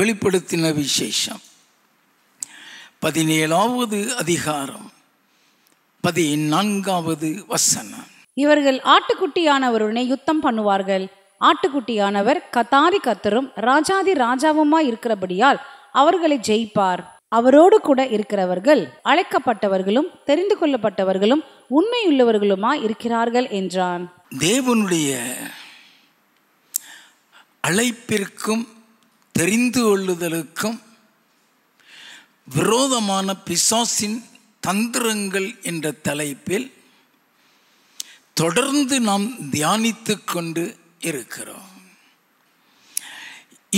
வெளிப்படுத்தின விசேஷம் 17வது அதிகாரம் 14வது வசனம். இவர்கள் ஆட்டுக்குட்டியானவருடனே யுத்தம் பண்ணுவார்கள். ஆட்டுக்குட்டியானவர் கர்த்தாதி கர்த்தரும் ராஜாதி ராஜாவுமாய் இருக்கிறபடியால் அவர்களை ஜெயிப்பார். அவரோடு கூட இருக்கிறவர்கள் அழைக்கப்பட்டவர்களும் தெரிந்து கொள்ளப்பட்டவர்களும் உண்மையுள்ளவர்களுமாய் இருக்கிறார்கள் என்றான். தேவனுடைய அழைப்பிற்கும் தெரிந்து கொள்ளுதலுக்கும் விரோதமான பிசாசின் தந்திரங்கள் என்ற தலைப்பில் தொடர்ந்து நாம் தியானித்து கொண்டு இருக்கிறோம்.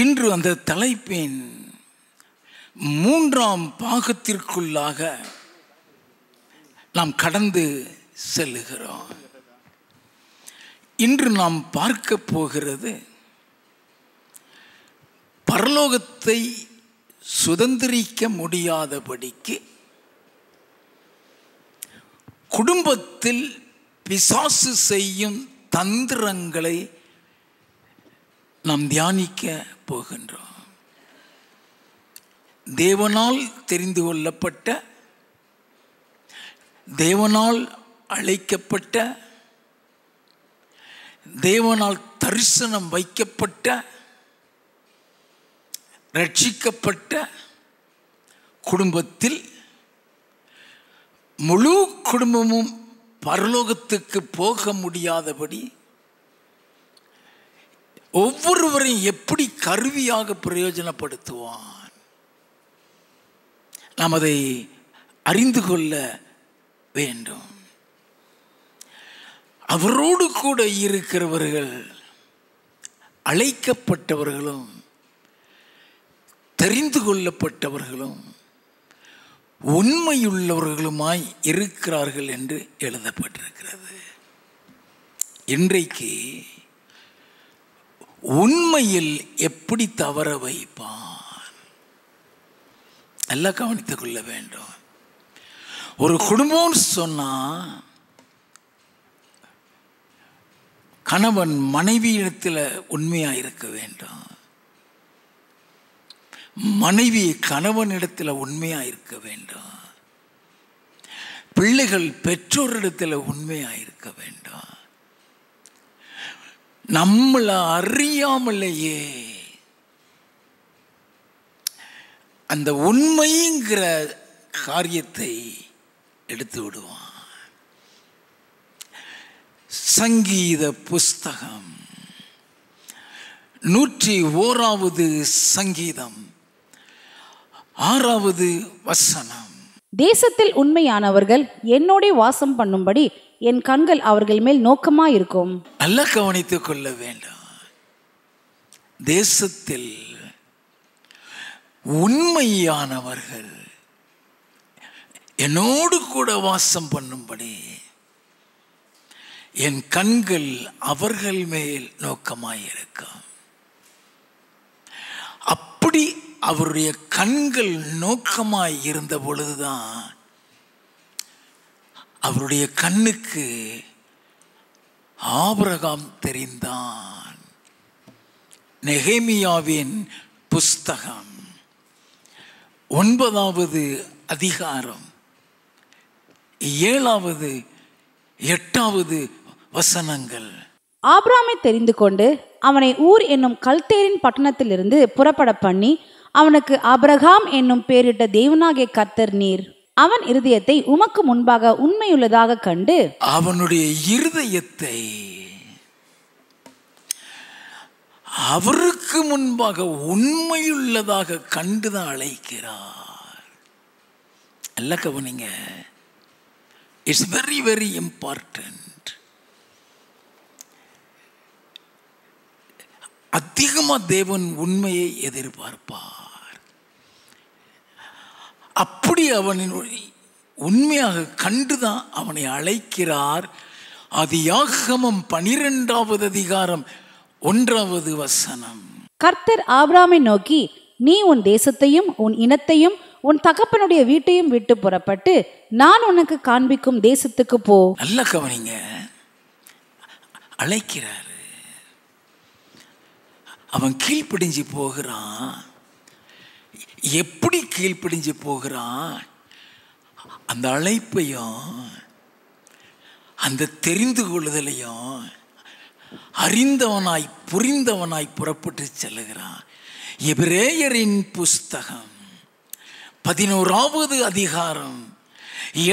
இன்று அந்த தலைப்பின் 3ஆம் பாகத்திற்குள்ளாக நாம் கடந்து செல்லுகிறோம். இன்று நாம் பார்க்க போகிறது பரலோகத்தை சுதந்திரிக்க முடியாதபடிக்கு குடும்பத்தில் பிசாசு செய்யும் தந்திரங்களை நாம் தியானிக்க போகின்றோம். தேவனால் தெரிந்து கொள்ளப்பட்ட, தேவனால் அழைக்கப்பட்ட, தேவனால் தரிசனம் வைக்கப்பட்ட, ரட்சிக்கப்பட்ட குடும்பத்தில் முழு குடும்பமும் பரலோகத்துக்கு போக முடியாதபடி ஒவ்வொருவரையும் எப்படி கருவியாக பிரயோஜனப்படுத்துவான், நாம் அதை அறிந்து கொள்ள வேண்டும். அவரோடு கூட இருக்கிறவர்கள் அழைக்கப்பட்டவர்களும் தெரிந்து கொள்ளப்பட்டவர்களும் உண்மையுள்ளவர்களுமாய் இருக்கிறார்கள் என்று எழுதப்பட்டிருக்கிறது. இன்றைக்கு உண்மையில் எப்படி தவற வைப்பான், நல்லா கவனித்துக் கொள்ள வேண்டும். ஒரு குடும்பம்னு சொன்னா கணவன் மனைவியிடத்தில் உண்மையா இருக்க வேண்டும், மனைவி கணவனிடத்தில் உண்மையா இருக்க வேண்டும், பிள்ளைகள் பெற்றோரிடத்தில் உண்மையா இருக்க வேண்டும். நம்மளை அறியாமலேயே அந்த உண்மைங்கிற காரியத்தை எடுத்து விடுவான். சங்கீத புஸ்தகம் 101வது சங்கீதம் 6வது வசனம். தேசத்தில் உண்மையானவர்கள் என்னோட வாசம் பண்ணும்படி என் கண்கள் அவர்கள் மேல் நோக்கமாயிருக்கும். நல்லா கவனித்துக் கொள்ள வேண்டும். தேசத்தில் உண்மையானவர்கள் என்னோடு கூட வாசம் பண்ணும்படி என் கண்கள் அவர்கள் மேல் நோக்கமாயிருக்கும். அப்படி அவருடைய கண்கள் நோக்கமாய் இருந்த பொழுதுதான் அவருடைய கண்ணுக்கு ஆபிரகாம் தெரிந்தான். நெகேமியாவின் புஸ்தகம் 9வது அதிகாரம் 7வது 8வது வசனங்கள். ஆபிரகாமை தெரிந்து கொண்டு அவனை ஊர் என்னும் கல்தேரின் பட்டணத்திலிருந்து புறப்பட பண்ணி அவனுக்கு ஆபிரகாம் என்னும் பெயரிட்ட தேவனாகிய கர்த்தர் நீர். அவன் இருதயத்தை உமக்கு முன்பாக உண்மையுள்ளதாக கண்டு, அவனுடைய இருதயத்தை அவருக்கு முன்பாக உண்மையுள்ளதாக கண்டுதான் அழைக்கிறார். எல்லாம் கவனிங்க, இட்ஸ் வெரி வெரி இம்பார்ட்டன்ட். அதிகமாக தேவன் உண்மையை எதிர்பார்ப்பார். அப்படி அவனின் உண்மையாக கண்டுதான் அவனை அழைக்கிறார். ஆதியாகமம் 12வது அதிகாரம் 1வது வசனம். கர்த்தர் ஆபிரகாமை நோக்கி, நீ உன் தேசத்தையும் உன் இனத்தையும் உன் தகப்பனுடைய வீட்டையும் விட்டு புறப்பட்டு நான் உனக்கு காண்பிக்கும் தேசத்துக்கு போ. நல்ல கவனிங்க, அழைக்கிறாரு. அவன் கீழ்ப்படிஞ்சு போகிறான். எப்படி கீழ்ப்படிஞ்சு போகிறான், அந்த அழைப்பையும் அந்த தெரிந்து கொள்ளுதலையும் அறிந்தவனாய் புரிந்தவனாய் புறப்பட்டு செல்லுகிறான். எபிரேயரின் புஸ்தகம் 11வது அதிகாரம்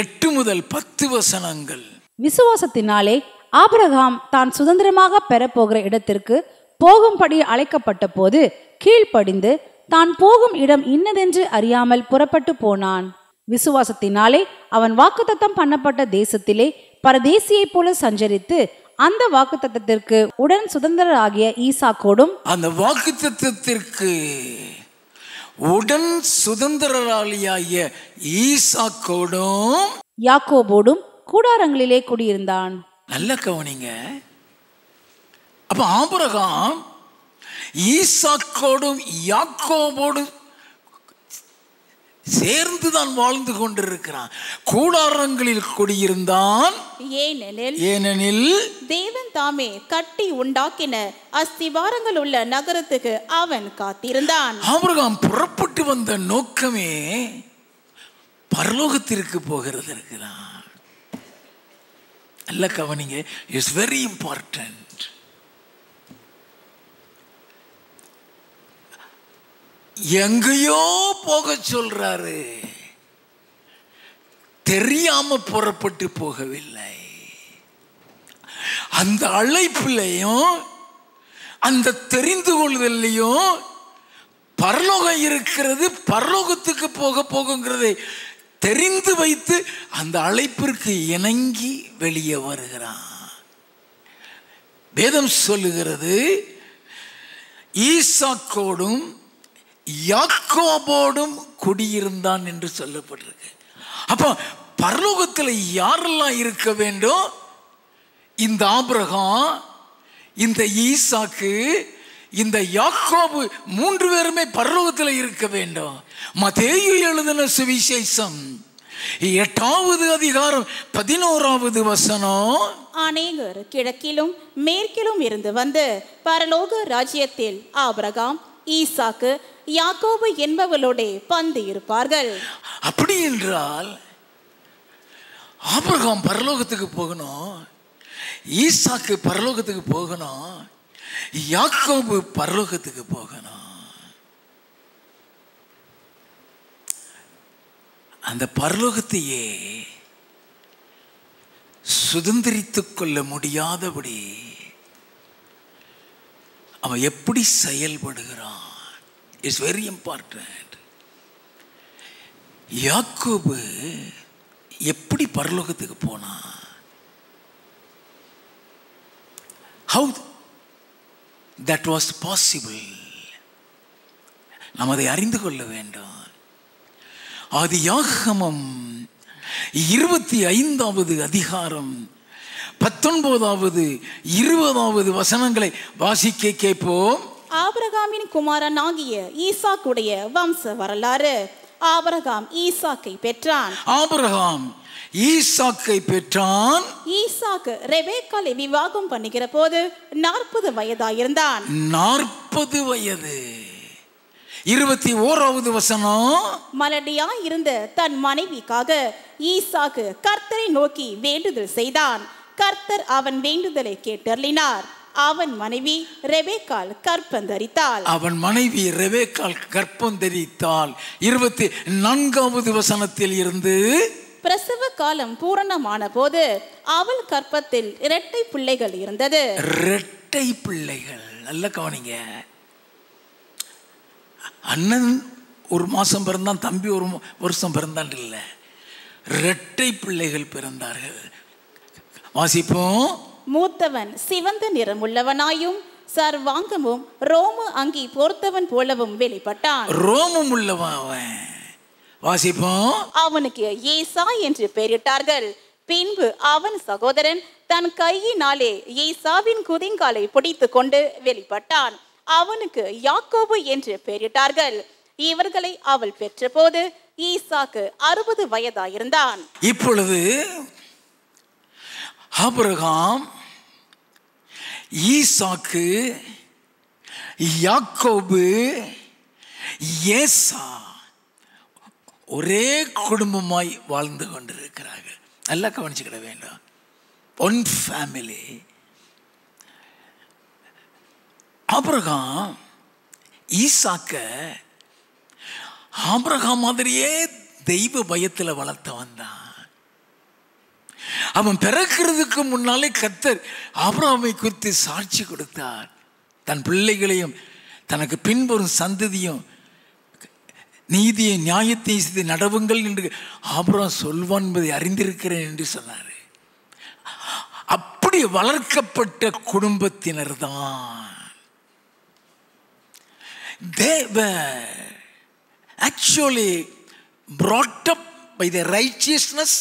8 முதல் 10 வசனங்கள். விசுவாசத்தினாலே ஆபிரகாம் தான் சுதந்திரமாக பெறப்போகிற இடத்திற்கு போகும்படி அழைக்கப்பட்ட போது கீழ்ப்படிந்து தான் போகும் இடம் இன்னதென்று அறியாமல் புறப்பட்டு போனான். விசுவாசத்தினாலே அவன் வாக்குத்தத்தம் பண்ணப்பட்ட தேசத்திலே பரதேசியை போல சஞ்சரித்து அந்த வாக்குத்தத்தத்திற்கு உடன் சுதந்திரராகிய ஈசாக்கோடும் அந்த வாக்குத்தத்தத்திற்கு உடன் சுதந்திரராகிய ஈசாக்கோடும் யாக்கோபோடும் கூடாரங்களிலே குடியிருந்தான். நல்ல கவனிங்க. அப்ப ஆபிரகாம் ஈசாக்கோடும் யாக்கோபோடும் சேர்ந்துதான் வாழ்ந்து கொண்டிருக்கிறான். கூடாரங்களில் குடியிருந்தான். ஏனெனில் தேவன் தாமே கட்டி உண்டாக்கின அஸ்திவாரங்கள் உள்ள நகரத்துக்கு அவன் காத்திருந்தான். ஆபிரகாம் புறப்பட்டு வந்த நோக்கமே பரலோகத்திற்கு போகிறது இருக்கிறான். நல்ல கவனிங்க. It's very important. எங்கேயோ போக சொல்றாரு, தெரியாம புறப்பட்டு போகவில்லை. அந்த அழைப்பிலையும் அந்த தெரிந்து கொள்வதிலையும் பரலோகம் இருக்கிறது. பரலோகத்துக்கு போகுங்கிறதை தெரிந்து வைத்து அந்த அழைப்பிற்கு இணங்கி வெளியே வருகிறான். வேதம் சொல்லுகிறது, ஈசாக்கோடும் யாக்கோபோடும் குடியிருந்தான் என்று சொல்லப்பட்டிருக்கு. அப்ப பரலோகத்தில் யாரெல்லாம் இருக்க வேண்டும்? இந்த ஆபிரகாம், இந்த ஈசாக்கு, இந்த யாக்கோபு 3 பேருமே பரலோகத்தில் இருக்க வேண்டும். மத்தேயு எழுதின சுவிசேஷம் 8வது அதிகாரம் 11வது வசனம், அநேகர் கிழக்கிலும் மேற்கிலும் இருந்து வந்து பரலோக ராஜ்யத்தில் ஆபிரகாம், ஈசாக்கு, யாக்கோபு என்பவர்களோட பந்து இருப்பார்கள். அப்படி என்றால் ஆபிரகாம் பரலோகத்துக்கு போகணும், ஈசாக்கு பரலோகத்துக்கு போகணும், யாக்கோபு பரலோகத்துக்கு போகணும். அந்த பரலோகத்தையே சுதந்திரித்துக் கொள்ள முடியாதபடி அவன் எப்படி செயல்படுகிறான்? It's very important. யாக்கோபு எப்படி பரலோகத்துக்கு போனான்? How that was possible? நாம் அதை அறிந்து கொள்ள வேண்டும். ஆதியாகமம் 25வது அதிகாரம் 19வது 20வது வசனங்களை வாசிக்க கேட்போம். ஆபிரகாமின் குமாரனாகிய ஈசாக்குடைய வம்ச வரலாறு. ஆபிரகாம் ஈசாக்கை பெற்றான். ஆபிரகாம் ஈசாக்கை பெற்றான். ஈசாக்கு ரெபேக்காளை விவாகம் பண்ணுகிற போது 40 வயதாயிருந்தான். 40 வயது. 21வது வசனம், மலடியா இருந்த தன் மனைவிக்காக ஈசாக்கு கர்த்தரை நோக்கி வேண்டுதல் செய்தான். கர்த்தர் அவன் வேண்டுதலை கேட்டருளினார். அவன் மனைவி ரெபேக்காள் கற்பந்தரித்தாள். அவன் மனைவி ரெபேக்காள் கற்பந்தரித்தாள். 24வது வசனத்தில் இருந்து, பிரசவ காலம் பூரணமான போது அவள் கற்பத்தில் 2 பிள்ளைகள் இருந்தது. 2 பிள்ளைகள். நல்ல கவனிங்க. அண்ணன் 1 மாசம் பிறந்தான், தம்பி 1 வருஷம் பிறந்தான் இல்லை, 2 பிள்ளைகள் பிறந்தார்கள். வாசிப்போம். மூத்தவன் சிவந்த நிறமுள்ளவனாயும் சர்வாங்கமும் ரோம அங்கி போர்த்தவன் போலவும் வெளிப்பட்டான். ரோமம் உள்ளவன் அவன். வாசிப்போம். அவனுக்கு ஏசா என்று பெயரிட்டார்கள். பின்பு அவன் சகோதரன் தன் கையினாலே ஏசாவின் குதிங்காலை பிடித்து கொண்டு வெளிப்பட்டான். அவனுக்கு யாக்கோபு என்று பெயரிட்டார்கள். இவர்களை அவள் பெற்ற போது ஈசாக்கு 60 வயதாயிருந்தான். இப்பொழுது ஆபிரகாம், ஈசாக்கு, யாக்கோபு, ஏசா ஒரே குடும்பமாய் வாழ்ந்து கொண்டிருக்கிறார்கள். நல்லா கவனிச்சுக்கிட வேண்டும். One family. ஆபிரகாம் ஈசாக்க ஆபிரகாம் மாதிரியே தெய்வ பயத்தில் வளர்த்தவன் தான். அவன் பிறக்கிறதுக்கு முன்னாலே கர்த்தர் ஆபிரகாமை குறித்து சாட்சி கொடுத்தார். தன் பிள்ளைகளையும் தனக்கு பின்வரும் சந்ததியும் நீதியை நியாயத்தை செய்து நடவுங்கள் என்று ஆபிரகாம் சொல்வான் என்பதை அறிந்திருக்கிறேன் என்று சொன்னார். அப்படி வளர்க்கப்பட்ட குடும்பத்தினர் தான். They were actually brought up by the righteousness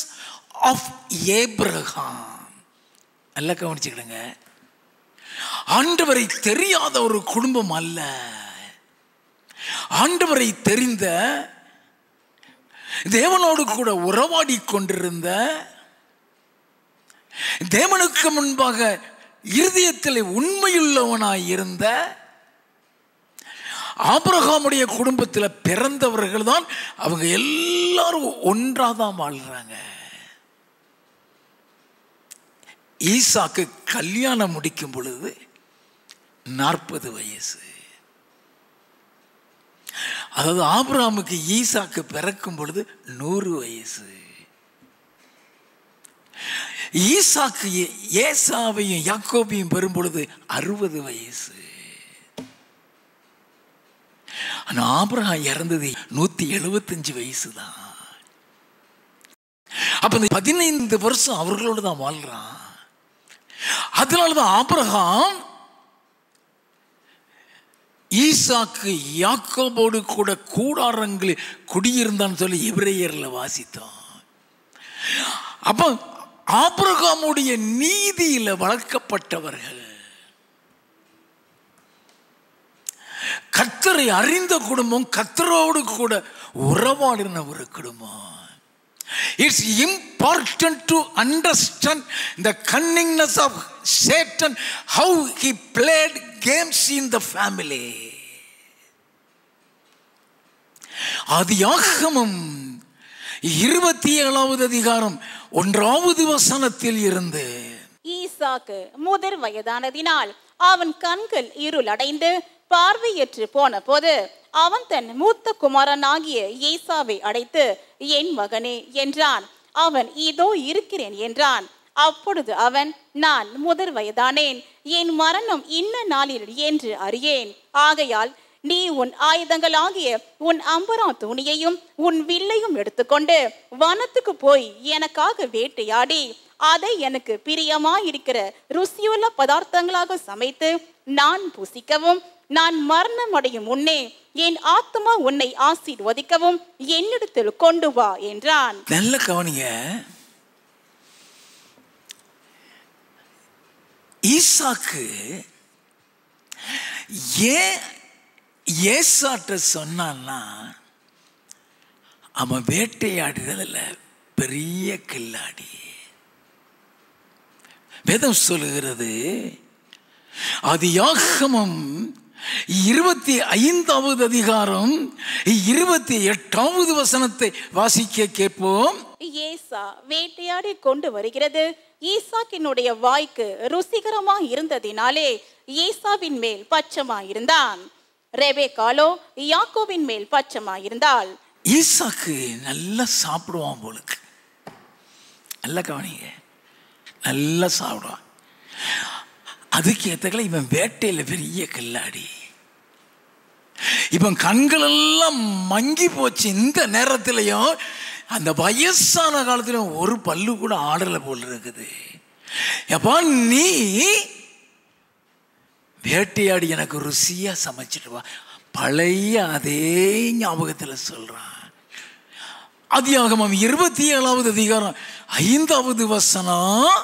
of Abraham. நல்லா கவனிச்சுக்கிடுங்க. ஆண்டவரை தெரியாத ஒரு குடும்பம் அல்ல. ஆண்டவரை தெரிந்த, தேவனோடு கூட உறவாடி கொண்டிருந்த, தேவனுக்கு முன்பாக இருதயத்தில் உண்மையுள்ளவனாய் இருந்த ஆபிரகாமுடைய குடும்பத்தில் பிறந்தவர்கள் தான் அவங்க எல்லாரும் ஒன்றாதான் வாழ்றாங்க. ஈசாக்கு கல்யாணம் முடிக்கும் பொழுது 40 வயசு. அதாவது ஆபிரகாமுக்கு ஈசாக்கு பிறக்கும் பொழுது 100 வயசு. ஈசாக்கு ஏசாவையும் யாக்கோபையும் பெறும் பொழுது 60 வயசு. ஆனா ஆபிரகாம் இறந்தது 175 வயசு தான். அப்ப 15 வருஷம் அவர்களோடு தான் வாழ்றான். அதனாலதான் ஆபிரகாம் ஈசாக்கு யாக்கோபோடு கூட கூடாரங்களில் குடியிருந்தான்னு சொல்லி எபிரேயர்ல வாசித்தோம். அப்ப ஆபிரகாமுடைய நீதியில வளர்க்கப்பட்டவர்கள், கர்த்தரை அறிந்த குடும்பம், கர்த்தரோடு கூட உறவாடின ஒரு குடும்பம். It's important to understand the cunningness of Satan, how he played games in the family. ஆதியாகமம் 27வது அதிகாரம் 1வது வசனத்தில் இருந்து, ஈசாக்கு முதிர் வயதானதினால் அவன் கண்கள் இருளடைந்து பார்வையற்று போன போது அவன் தன் மூத்த குமாரனாகிய ஏசாவை அழைத்து, என் மகனே என்றான். அவன் இதோ இருக்கிறேன் என்றான். அப்பொழுது அவன், நான் முதிர் வயதானேன், என் மரணம் இன்ன நாளில் என்று அறியேன். ஆகையால் நீ உன் ஆயுதங்களாகிய உன் அம்பரா துணியையும் உன் வில்லையும் எடுத்துக்கொண்டு வனத்துக்கு போய் எனக்காக வேட்டையாடி அதை எனக்கு பிரியமாயிருக்கிற ருசியுள்ள பதார்த்தங்களாக சமைத்து நான் புசிக்கவும், நான் மரணம் அடையும் முன்னே என் ஆத்மா உன்னை ஆசீர்வதிக்கவும் என்னிடத்தில் கொண்டு வா என்றான். நல்ல கவனிங்க. ஈசாக்கு ஏன் ஏசாட்ட சொன்னான்னா, அவன் வேட்டையாடுறதுல பெரிய கில்லாடி. வேதம் சொல்லுகிறது, ஆதியாகமம் 25வது அதிகாரம் 28வது வசனத்தை வாசிக்க கேட்போம். ஏசா வேட்டையாடி கொண்டு வருகிறது. ஈசாக்கினுடைய வாய்க்கு ருசிகரமா இருந்ததினாலே ஏசாவின் மேல் பச்சமா இருந்தான். ரெபெக்காளோ யாக்கோபின் மேல் பச்சமா இருந்தாள். ஈசாக்கு நல்லா சாப்பிடுவான் போலுக்கு. நல்லா கவனிங்க, நல்லா சாப்பிடுவான். அதுக்கு ஏத்தக்கல இவன் வேட்டையில பெரிய கில்லாடி. இவன் கண்கள் எல்லாம் மங்கி போச்சு. இந்த நேரத்திலையும் அந்த வயசான காலத்திலும் ஒரு பல்லு கூட ஆடல போல் இருக்குது. எப்பா நீ வேட்டையாடி எனக்கு ருசியா சமைச்சிட்டு வா. பழைய அதே ஞாபகத்தில் சொல்றான். ஆதியாகமம் 27வது அதிகாரம் 5வது வசனம்.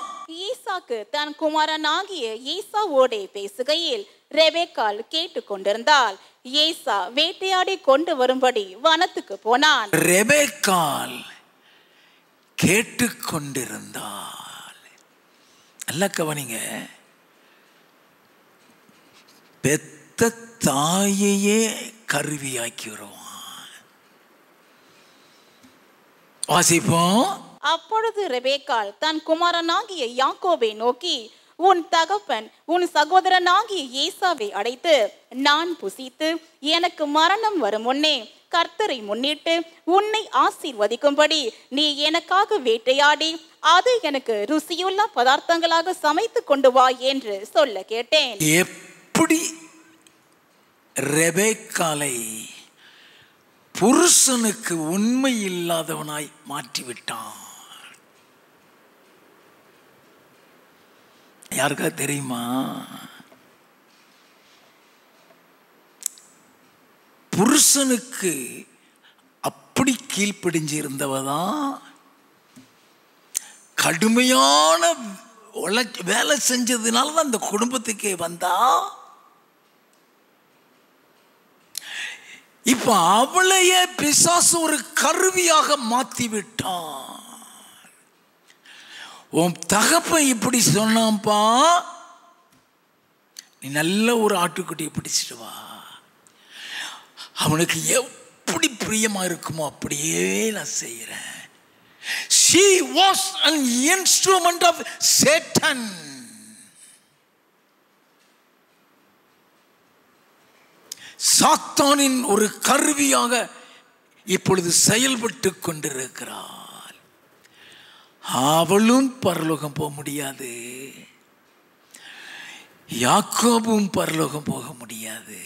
ஈசாக்கு தன் குமாரனாகிய ஏசாவோடே பேசுகையில் ரெபெக்காள் கேட்டு கொண்டிருந்தாள். ஏசா வேட்டையாடி கொண்டு வரும்படி வனத்துக்கு போனான். ரெபெக்காள் கேட்டு கொண்டிருந்தாள். நல்ல கவனிங்க, பெத்த தாயையே கருவியாக்கி வருவான். வாசிப்போம். அப்பொழுது ரெபேக்காள் தன் குமாரனாகிய யாக்கோபை நோக்கி, உன் தகப்பன் உன் சகோதரனாகிய ஏசாவை அழைத்து நான் புசித்து எனக்கு மரணம் வரும் முன்னே கர்த்தரை முன்னிட்டு உன்னை ஆசீர்வதிக்கும்படி நீ எனக்காக வேட்டையாடி அது எனக்கு ருசியுள்ள பதார்த்தங்களாக சமைத்து கொண்டு வா என்று சொல்ல கேட்டேன். எப்படி ரெபேக்காளை புருஷனுக்கு உண்மை இல்லாதவனாய் மாற்றிவிட்டான். யாருக்கா தெரியுமா? புருஷனுக்கு அப்படி கீழ்ப்படிஞ்சு இருந்தவதான் கடுமையான வேலை செஞ்சதுனால தான் அந்த குடும்பத்துக்கே வந்தா. இப்ப அவளையே பிசாசு ஒரு கருவியாக மாத்தி விட்டான். உன் தகப்பன் இப்படி சொன்னான்பா, நீ நல்ல ஒரு ஆட்டுக்குட்டியை பிடிச்சிட்டு வா, அவனுக்கு எப்படி பிரியமா இருக்குமோ அப்படியே நான் செய்யறேன். She was an instrument of Satan. சாத்தானின் ஒரு கருவியாக இப்பொழுது செயல்பட்டு கொண்டிருக்கிறார். அவளும் பரலோகம் போக முடியாது, யாக்கோபும் பரலோகம் போக முடியாது,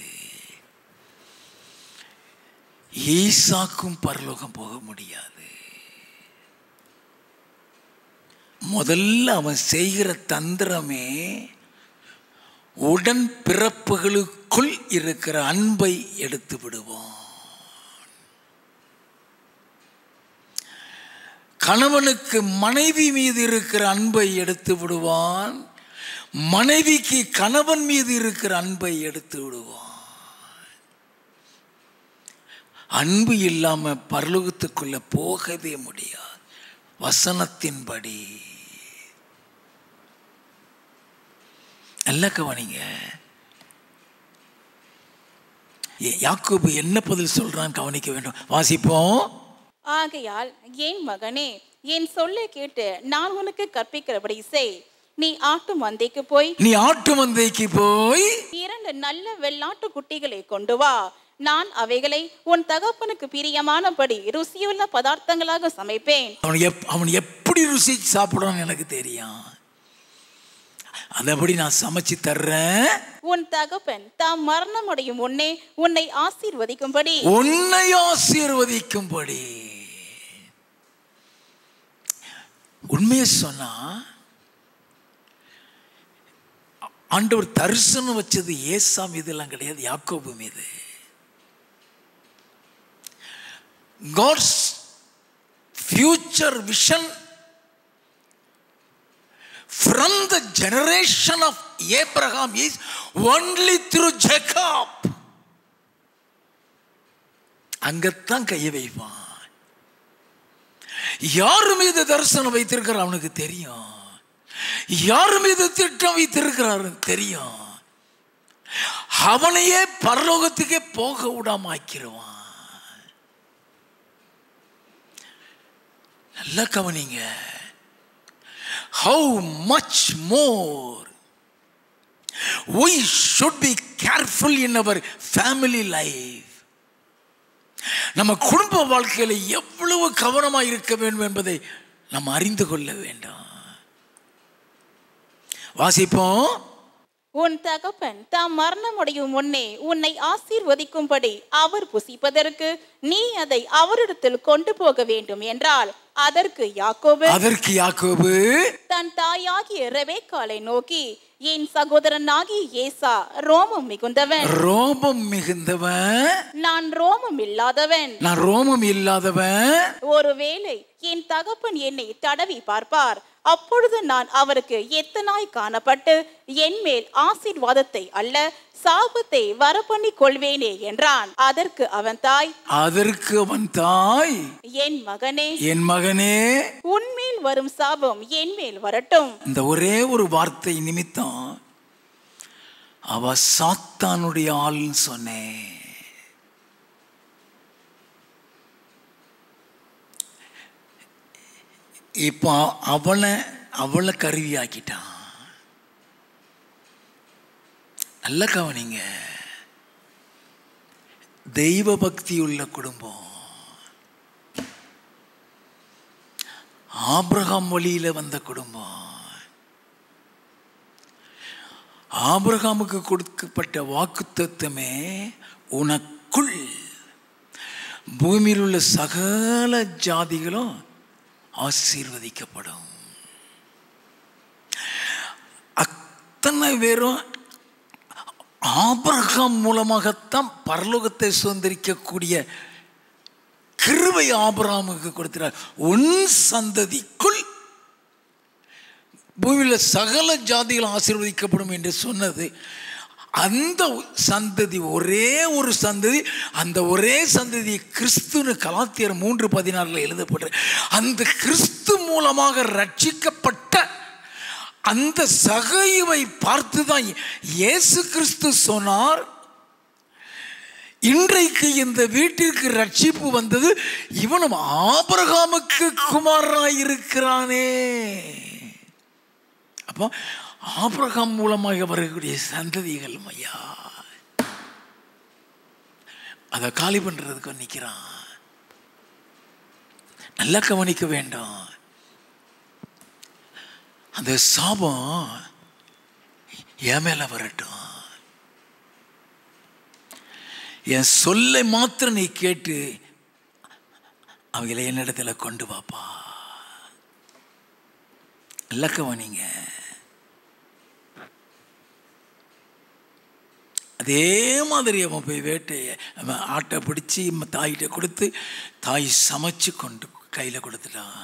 ஈசாக்கும் பரலோகம் போக முடியாது. முதல்ல அவன் செய்கிற தந்திரமே உடன் பிறப்புகளுக்குள் இருக்கிற அன்பை எடுத்து விடுவான். கணவனுக்கு மனைவி மீது இருக்கிற அன்பை எடுத்து விடுவான், மனைவிக்கு கணவன் மீது இருக்கிற அன்பை எடுத்து விடுவான். அன்பு இல்லாம பரலோகத்துக்குள்ள போகவே முடியாது. வசனத்தின்படி நல்ல கவனிங்க. யாக்கோபு என்ன பதில் சொல்றான் கவனிக்க வேண்டும். வாசிப்போம். ஆகையால் என் மகனே, என் சொல்லை கேட்டு நான் உனக்கு கற்பிக்கிறபடி செய். நீ ஆட்டு மந்தைக்கு போய் 2 நல்ல வெள்ளாட்டு குட்டிகளை கொண்டு வா. நான் அவைகளை உன் தகப்பனுக்கு பிரியமானபடி ருசியுள்ள பதார்த்தங்களாக சமைப்பேன். அவன் எப்படி ருசி சாப்பிடுறான்னு எனக்கு தெரியும், அதபடி நான் சமைச்சு தர்றேன். உன் தகப்பன் தாம் மரணம் அடையும் முன்னே உன்னை ஆசீர்வதிக்கும்படி உண்மையை சொன்னா ஆண்டவர் தரிசனம் வச்சது ஏசா மீது எல்லாம் கிடையாது, யாக்கோபு மீது. God's future vision from the generation of Abraham is only through Jacob. அங்கத்தான் கையை வைப்பான். யார் மீது தரிசனம் வைத்திருக்கிறார் அவனுக்கு தெரியும், யார் மீது திட்டம் வைத்திருக்கிறார் தெரியும். அவனையே பரலோகத்துக்கே போக விடாம ஆக்கிடுவான். நல்ல கவனிங்க. How much more we should be careful in our family life. நம்ம குடும்ப வாழ்க்கையில எவ்வளவு கவனமாக இருக்க வேண்டும் என்பதை நாம் அறிந்து கொள்ள வேண்டும். வாசிப்போம். உன் தகப்பன் தாம் மரணம் அடையும் முன்னே உன்னை ஆசீர்வதிக்கும்படி அவர் புசிப்பதற்கு நீ அதை அவரிடத்தில் கொண்டு போக வேண்டும் என்றால், அதற்கு யாக்கோபு தன் தாயாகிய ரெபேக்காளை நோக்கி, என் சகோதரனாகிய ஏசா ரோமம் மிகுந்தவன், நான் ரோமம் இல்லாதவன். ஒருவேளை என் தகப்பன் என்னை தடவி பார்ப்பார், அப்பொழுது நான் அவருக்கு எத்தனாய் காணப்பட்டு என் மேல் ஆசீர்வாதத்தை அல்ல சாபத்தை வரப்பண்ணி கொள்வேனே என்றான். அதற்கு அவன் தாய், என் மகனே உன்மேல் வரும் சாபம் என் மேல் வரட்டும். இந்த ஒரே ஒரு வார்த்தை நிமித்தம் அவ சாத்தானுடைய ஆள்னு சொன்னேன். இப்போ அவளை கருவியாக்கிட்டான். நல்ல கவனிங்க, தெய்வ பக்தி உள்ள குடும்பம், ஆபிரகாம் வழியில வந்த குடும்பம், ஆபிரகாமுக்கு கொடுக்கப்பட்ட வாக்குத்தத்தமே உனக்குள் பூமியில் உள்ள சகல ஜாதிகளும் ஆசீர்வதிக்கப்படும். அத்தனை பேரும் ஆபிரகாம் மூலமாகத்தான் பரலோகத்தை சுதந்திரிக்கக்கூடிய கிருபை ஆபிரகாமுக்கு கொடுக்கிறார். உன் சந்ததிக்குள் பூமியில் சகல ஜாதிகள் ஆசீர்வதிக்கப்படும் என்று சொன்னது. அந்த சந்ததி ஒரே ஒரு சந்ததி, அந்த ஒரே சந்ததி கிறிஸ்துன்னு கலாத்தியர் 3:16 எழுதப்பட்ட அந்த கிறிஸ்து மூலமாக ரட்சிக்கப்பட்ட அந்த சகைவை பார்த்துதான் இயேசு கிறிஸ்து சொன்னார், இன்றைக்கு இந்த வீட்டிற்கு ரட்சிப்பு வந்தது இவனும் ஆபிரகாமுக்கு குமாரனாய் இருக்கிறானே. அப்போ ஆபிரகாம் மூலமாக வரக்கூடிய சந்ததிகள் ஐயா அதை காலி பண்றதுக்கு நிற்கிறான். நல்லா கவனிக்க வேண்டும். அந்த சாபம் என் மேல வரட்டும், என் சொல்லை மாத்திரம் நீ கேட்டு அவங்களை என்னிடத்துல கொண்டு வாப்பா. நல்லா கவனிங்க. அதே மாதிரி அவன் போய் வேட்டையை அவன் ஆட்டை பிடிச்சி தாயிட்ட கொடுத்து தாய் சமைச்சு கொண்டு கையில் கொடுத்துட்டான்.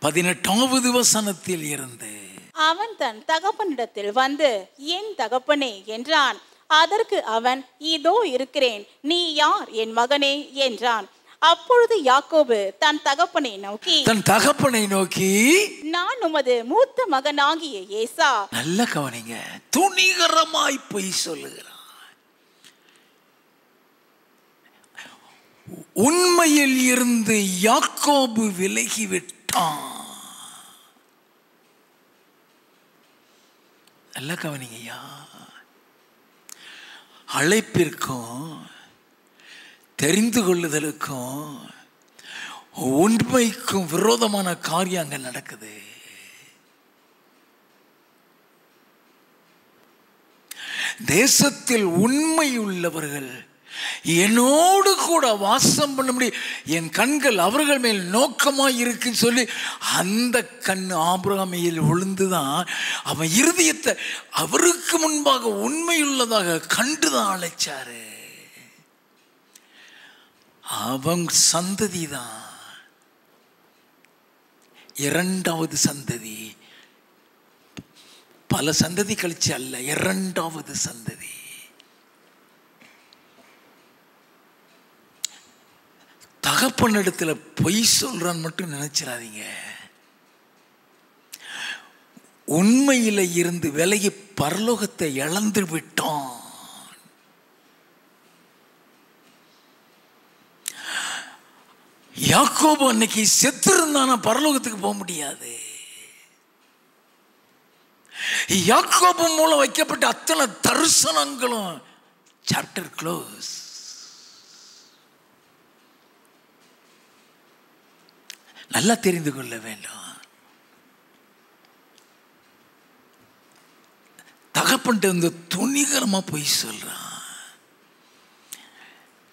18வது வசனத்தில் இருந்து அவன் தன் தகப்பனிடத்தில் வந்து என் தகப்பனே என்றான். அதற்கு அவன் இதோ இருக்கிறேன், நீ யார் என் மகனே என்றான். அப்பொழுது யாக்கோபு தன் தகப்பனை நோக்கி நான் உமது மூத்த மகனாகிய ஏசா. நல்ல கவனிங்க, துணிகரமாய் பொய் சொல்லுகிறான். உண்மையில் இருந்து யாக்கோபு விலகிவிட்டான். நல்ல கவனிங்கய்யா. அழைப்பிற்கும் தெரிந்து கொள்ளுதலுக்கும் உண்மைக்கும் விரோதமான காரியம் அங்க நடக்குது. தேசத்தில் உண்மை உள்ளவர்கள் என்னோடு கூட வாசம் பண்ண முடியும், என் கண்கள் அவர்கள் மேல் நோக்கமாய் இருக்குன்னு சொல்லி அந்த கண் ஆபிரகாமில் விழுந்துதான் அவன் இருதயத்தை அவருக்கு முன்பாக உண்மையுள்ளதாக கண்டுதான் அழைச்சாரு. அவன் சந்ததி தான் இரண்டாவது சந்ததி. பல சந்ததி கழிச்சு அல்ல, இரண்டாவது சந்ததி. தகப்பனிடத்துல பொய் சொல்றான் மட்டும் நினைச்சிடாதீங்க. உண்மையில இருந்து விலகி பரலோகத்தை இழந்து விட்டான். யாக்கோபு அன்னைக்கு செத்து இருந்தானா பரலோகத்துக்கு போக முடியாது. யாக்கோபு மூலம் வைக்கப்பட்ட அத்தனை தரிசனங்களும் சாப்டர் க்ளோஸ். நல்லா தெரிந்து கொள்ள வேண்டும். தகப்பன்ட்டு வந்து துணிகரமா போய் சொல்றான்.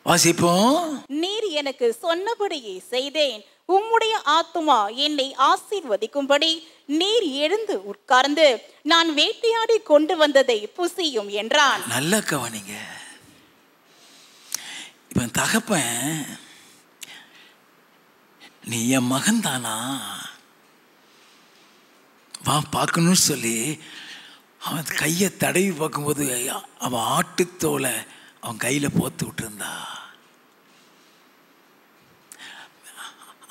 வாசிப்போம். நீர் எனக்கு சொன்னபடியே செய்தேன், உம்முடைய ஆத்துமா என்னை ஆசீர்வதிக்கும்படி நீர் எழுந்து உட்கார்ந்து நான் வேட்டையாடி கொண்டு வந்ததை புசியும் என்றான். நல்ல கவனிங்க. இப்ப தகப்பன் நீ என் மகன் தானா வா பார்க்கணும்னு சொல்லி அவன் கையை தடவி பார்க்கும்போது அவன் ஆட்டுத்தோலை அவன் கையில போத்து விட்டுருந்தா.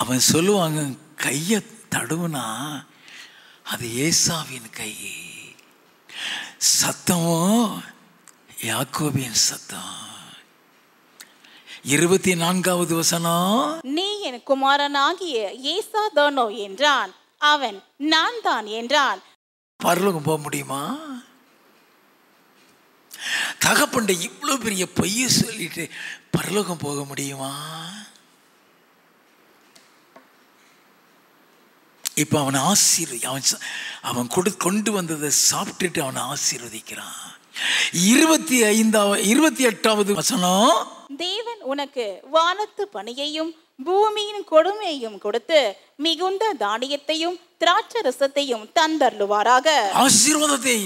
அவன் சொல்லுவாங்க, கையை தடவுனா அது ஏசாவின் கை, சத்தமோ யாக்கோபின் சத்தம். 24வது வசனம், நீ என் குமாரனாகிய ஏசாதானோ என்றான். அவன் நான் தான் என்றான். பரலோகம் போக முடியுமா? தகப்பண்ட இவ்வளவு பெரிய பொய்ய சொல்லிட்டு பரலோகம் போக முடியுமா? இப்ப அவனை அவன் கொண்டு வந்ததை சாப்பிட்டுட்டு அவனை ஆசீர்வதிக்கிறான். 28வது வசனம், தேவன் உனக்கு வானத்து பனியையும் பூமியின் கொடுமையையும் கொடுத்து மிகுந்த தானியத்தையும் திராட்சரசத்தையும் தந்தருளுவாராக. ஆசீர்வாதத்தை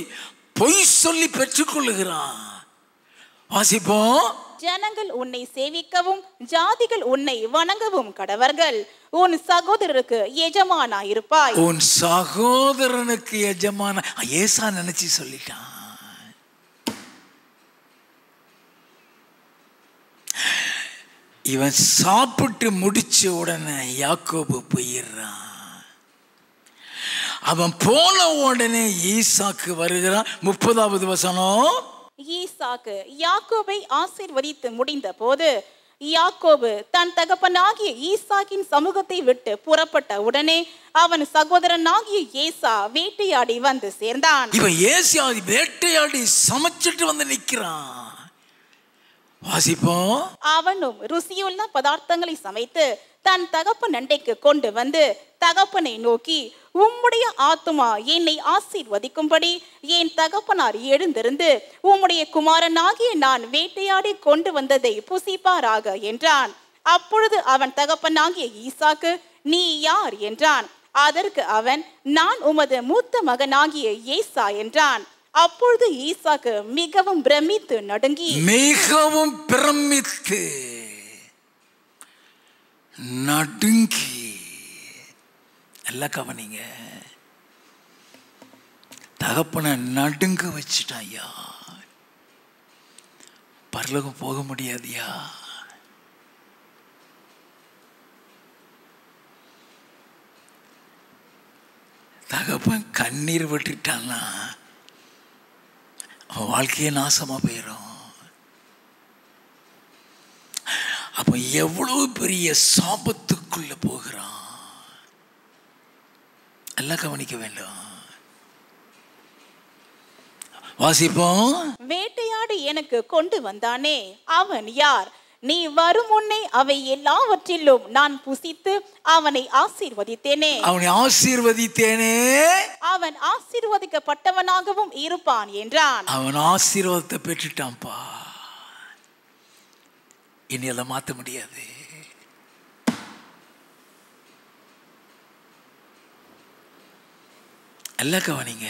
பொய் சொல்லி பெற்றுக்கொள்ளுகிறான். வாசிப்போம். ஜனங்கள் உன்னை சேவிக்கவும் ஜாதிகள் உன்னை வணங்கவும் கடவர்கள். உன் சகோதரருக்கு எஜமானாயிருப்பாய். உன் சகோதரனுக்கு எஜமான ஏசா நினைச்சு சொல்லிட்டான். இவன் சாப்பிட்டு முடிச்ச உடனே யாக்கோபு போயிடுறான். அவன் போன உடனே ஈசாக்கு வருகிறான். 30வது வசனம், ஈசாக்கு யாக்கோபை ஆசீர்வதித்து முடிந்த போது யாக்கோபு தன் தகப்பனாகிய ஈசாக்கின் சமூகத்தை விட்டு புறப்பட்ட உடனே அவன் சகோதரனாகிய ஏசா வேட்டையாடி வந்து சேர்ந்தான். இவன் ஏசா வேட்டையாடி சமைச்சிட்டு வந்து நிற்கிறான். வாசிப்போம். அவனும் ருசியுள்ள பதார்த்தங்களை சமைத்து தன் தகப்பன் அண்டைக்கு கொண்டு வந்து தகப்பனை நோக்கி, உம்முடைய ஆத்துமா என்னை ஆசீர்வதிக்கும்படி என் தகப்பனார் எழுந்திருந்து உம்முடைய குமாரனாகிய நான் வேட்டையாடி கொண்டு வந்ததை புசிப்பாராக என்றான். அப்பொழுது அவன் தகப்பனாகிய ஈசாக்கு, நீ யார் என்றான். அதற்கு அவன், நான் உமது மூத்த மகனாகிய ஏசா என்றான். அப்பொழுது ஈசாக்கு மிகவும் பிரமித்து நடுங்கி எல்லாம் கவனிங்க, தகப்பனை நடுங்க வச்சுட்டாயா. பரலோகம் போக முடியாதியா. தகப்பன் கண்ணீர் விட்டுட்டான்னா அவன் வாழ்க்கையே நாசமா போயிடும். அப்ப எவ்வளவு பெரிய சாபத்துக்குள்ள போகிறான் எல்லாம் கவனிக்க வேண்டும். வாசிப்போம். வேட்டையாடி எனக்கு கொண்டு வந்தானே அவன் யார்? நீ வரும் முன்னே அவை எல்லாவற்றிலும் நான் புசித்து அவனை ஆசீர்வதித்தேனே. அவன் ஆசீர்வதிக்கப்பட்டவனாகவும் இருப்பான் என்றான். அவன் ஆசீர்வாதத்தை பெற்றுட்டான்பா. இனி எல்லாம் மாற்ற முடியாது. எல்லாம் கவனிங்க.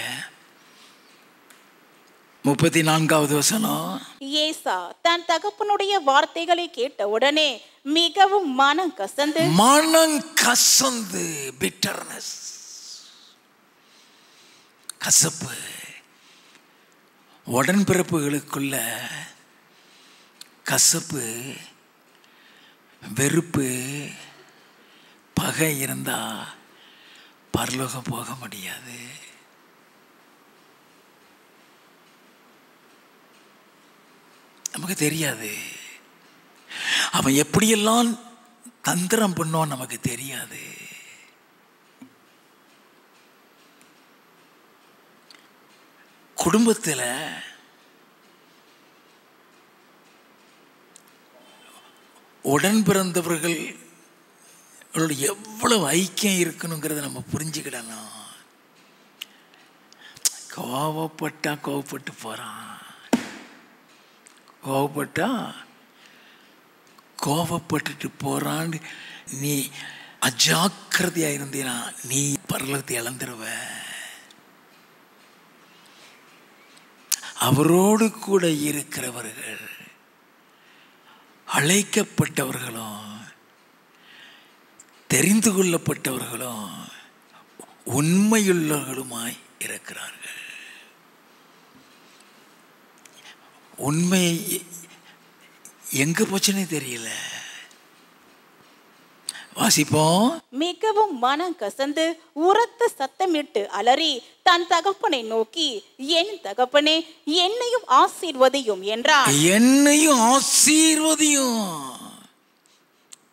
34வது வசனம், ஏசா தன் தகப்பனுடைய வார்த்தைகளை கேட்ட உடனே மிகவும் மனம் கசந்து பிட்டர்னஸ், கசப்பு, உடன்பிறப்புகளுக்குள்ள கசப்பு, வெறுப்பு, பகை இருந்தா பரலோகம் போக முடியாது. நமக்கு தெரியாது. அவன் எப்படியெல்லாம் தந்திரம் பண்ணுவான் நமக்கு தெரியாது. குடும்பத்தில் உடன் பிறந்தவர்கள் எவ்வளவு ஐக்கியம் இருக்கணுங்கிறத நம்ம புரிஞ்சுக்கிடணும். கோவப்பட்டு போறான், கோவப்பட்டுட்டு போறான்னு நீ அஜாக்கிரதையா இருந்தீனா நீ பரலோகத்தை இழந்துருவ. அவரோடு கூட இருக்கிறவர்கள் அழைக்கப்பட்டவர்களும் தெரிந்து கொள்ளப்பட்டவர்களும் உண்மையுள்ளவர்களுமாய் இருக்கிறார்கள். உண்மை எங்க போச்சுன்னே தெரியல. வாசிப்போம். மிகவும் மனம் கசந்து உரத்த சத்தமிட்டு அலறி தன் தகப்பனை நோக்கி, என் தகப்பனே என்னையும் ஆசீர்வதியும் என்றான். என்னையும் ஆசீர்வதியும்.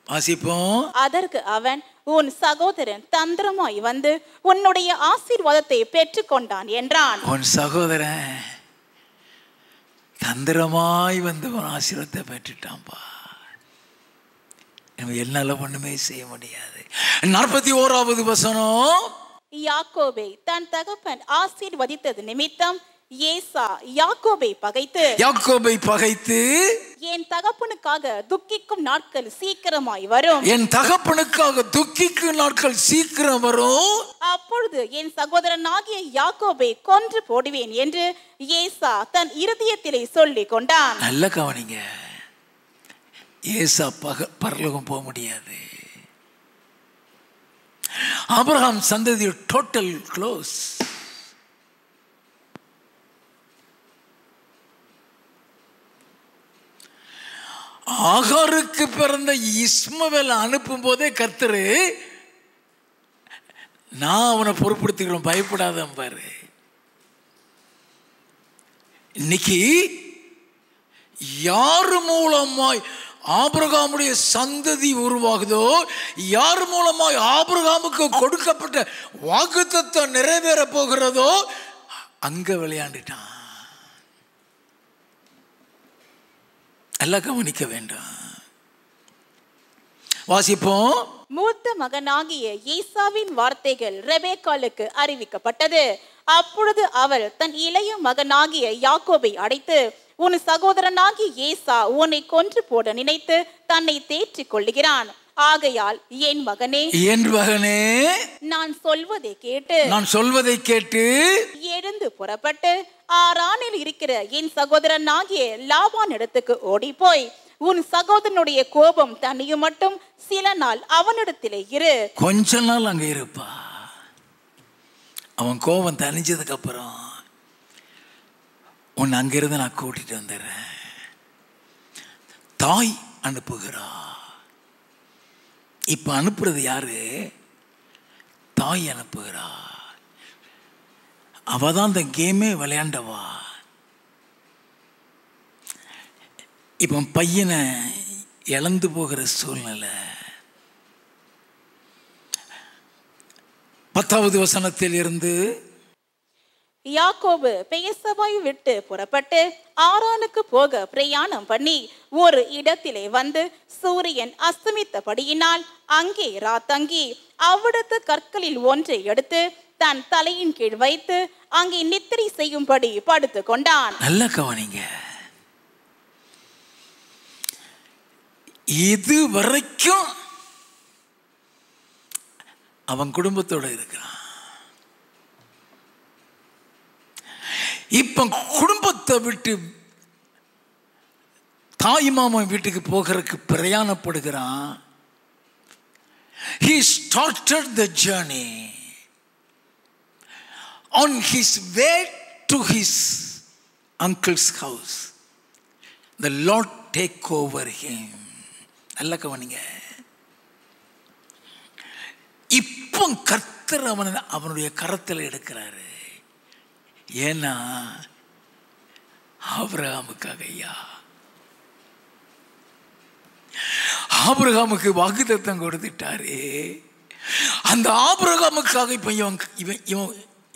வாசிப்போம். அதற்கு அவன், உன் சகோதரன் தந்திரமாய் வந்து உன்னுடைய ஆசீர்வாதத்தை பெற்றுக்கொண்டான் என்றான். உன் சகோதரன் தந்திரமாய் வந்து உன் ஆசீர்வாதத்தை பெற்றுட்டான்பா. நம்ம என்னால ஒண்ணுமே செய்ய முடியாது. 41வது வசனம். யாக்கோபை தன் தகப்பன் ஆசீர்வதித்தது நிமித்தம் ஏசா யாக்கோபை பகைத்து என் தகப்பனுக்காக துக்கிக்கும் நாட்கள் சீக்கிரமாய் வரும், என் தகப்பனுக்காக துக்கிக்கும் நாட்கள் சீக்கிரம் வரும், அப்பொழுது என் சகோதரனாகிய யாக்கோபை கொன்று போடுவேன் என்று ஏசா தன் இருதயத்திலே சொல்லிக் கொண்டான். நல்ல கவனிங்க, ஏசா பரலோகம் போக முடியாது. ஆபிரகாம் சந்ததி டோட்டல் க்ளோஸ். ஆகாருக்கு பிறந்த இஸ்மவேல் அனுப்பும் போதே கர்த்தர், நான் அவனை பொறுப்படுத்திக்கிறோம், பயப்படாத பாரு. இன்னைக்கு யாரு மூலமாய் ஆபிரகாமுடைய சந்ததி உருவாகுதோ, யார் மூலமாய் ஆபிரகாமுக்கு கொடுக்கப்பட்ட வாக்குத்தத்தம் நிறைவேற போகிறதோ அங்க விளையாண்டுட்டான். எல்லாம் கவனிக்க வேண்டாம். வாசிப்போம். மூத்த மகனாகிய ஈசாவின் வார்த்தைகள் ரெபேக்காளுக்கு அறிவிக்கப்பட்டது. அப்பொழுது அவள் தன் இளைய மகனாகிய யாக்கோபை அடைத்து, உன் சகோதரனாகிய ஏசா உன்னை கொன்று போட நினைத்து தன்னை தேற்றிக் கொள்ளுகிறான். ஆகையால் என் மகனே நான் சொல்வதை கேட்டு எழுந்து புறப்பட்டு ஆரானில் இருக்கிற என் சகோதரனாகிய லாபான் இடத்துக்கு ஓடி போய் உன் சகோதரனுடைய கோபம் தனியும் மட்டும் சில நாள் அவனிடத்திலே இரு. கொஞ்ச நாள் அங்க இருப்பா. அவன் கோபம் தனிஞ்சதுக்கு அப்புறம் உன் அங்கிருந்து நான் கூட்டிட்டு வந்துடுறேன். தாய் அனுப்புகிறா. இப்ப அனுப்புறது யாரு? தாய் அனுப்புகிறா. அவதான் இந்த கேமே விளையாண்டவா. இப்ப பையனை இழந்து போகிற சூழ்நிலை. 10வது வசனத்தில் இருந்து, யாக்கோபு பெயர்சபாயை விட்டு புறப்பட்டு ஆரானுக்கு போக பிரயாணம் பண்ணி ஒரு இடத்திலே வந்து சூரியன் அஸ்தமித்தபடியினால் அங்கே ராத்தங்கி அவ்விடத்து கற்களில் ஒன்றை எடுத்து தன் தலையின் கீழ் வைத்து அங்கே நித்திரை செய்யும்படி படுத்து கொண்டான். நல்ல கவனிங்க, இது வரைக்கும் அவன் குடும்பத்தோட இருக்கிறான். இப்ப குடும்பத்தை விட்டு தாய் மாமன் வீட்டுக்கு போகிறதுக்கு பிரயாணப்படுகிறான். He started the journey. On his way to his uncle's house, the Lord take over him. நல்ல கவனிங்க, இப்போ கர்த்தர் அவனுடைய கரத்தில் எடுக்கிறாரு. ஏன்னா ஆபிரகாமுக்காக, ஐயா ஆபிரகாமுக்கு வாக்குத்தத்தம் கொடுத்துட்டாரு. அந்த ஆபிரகாமுக்காக இப்ப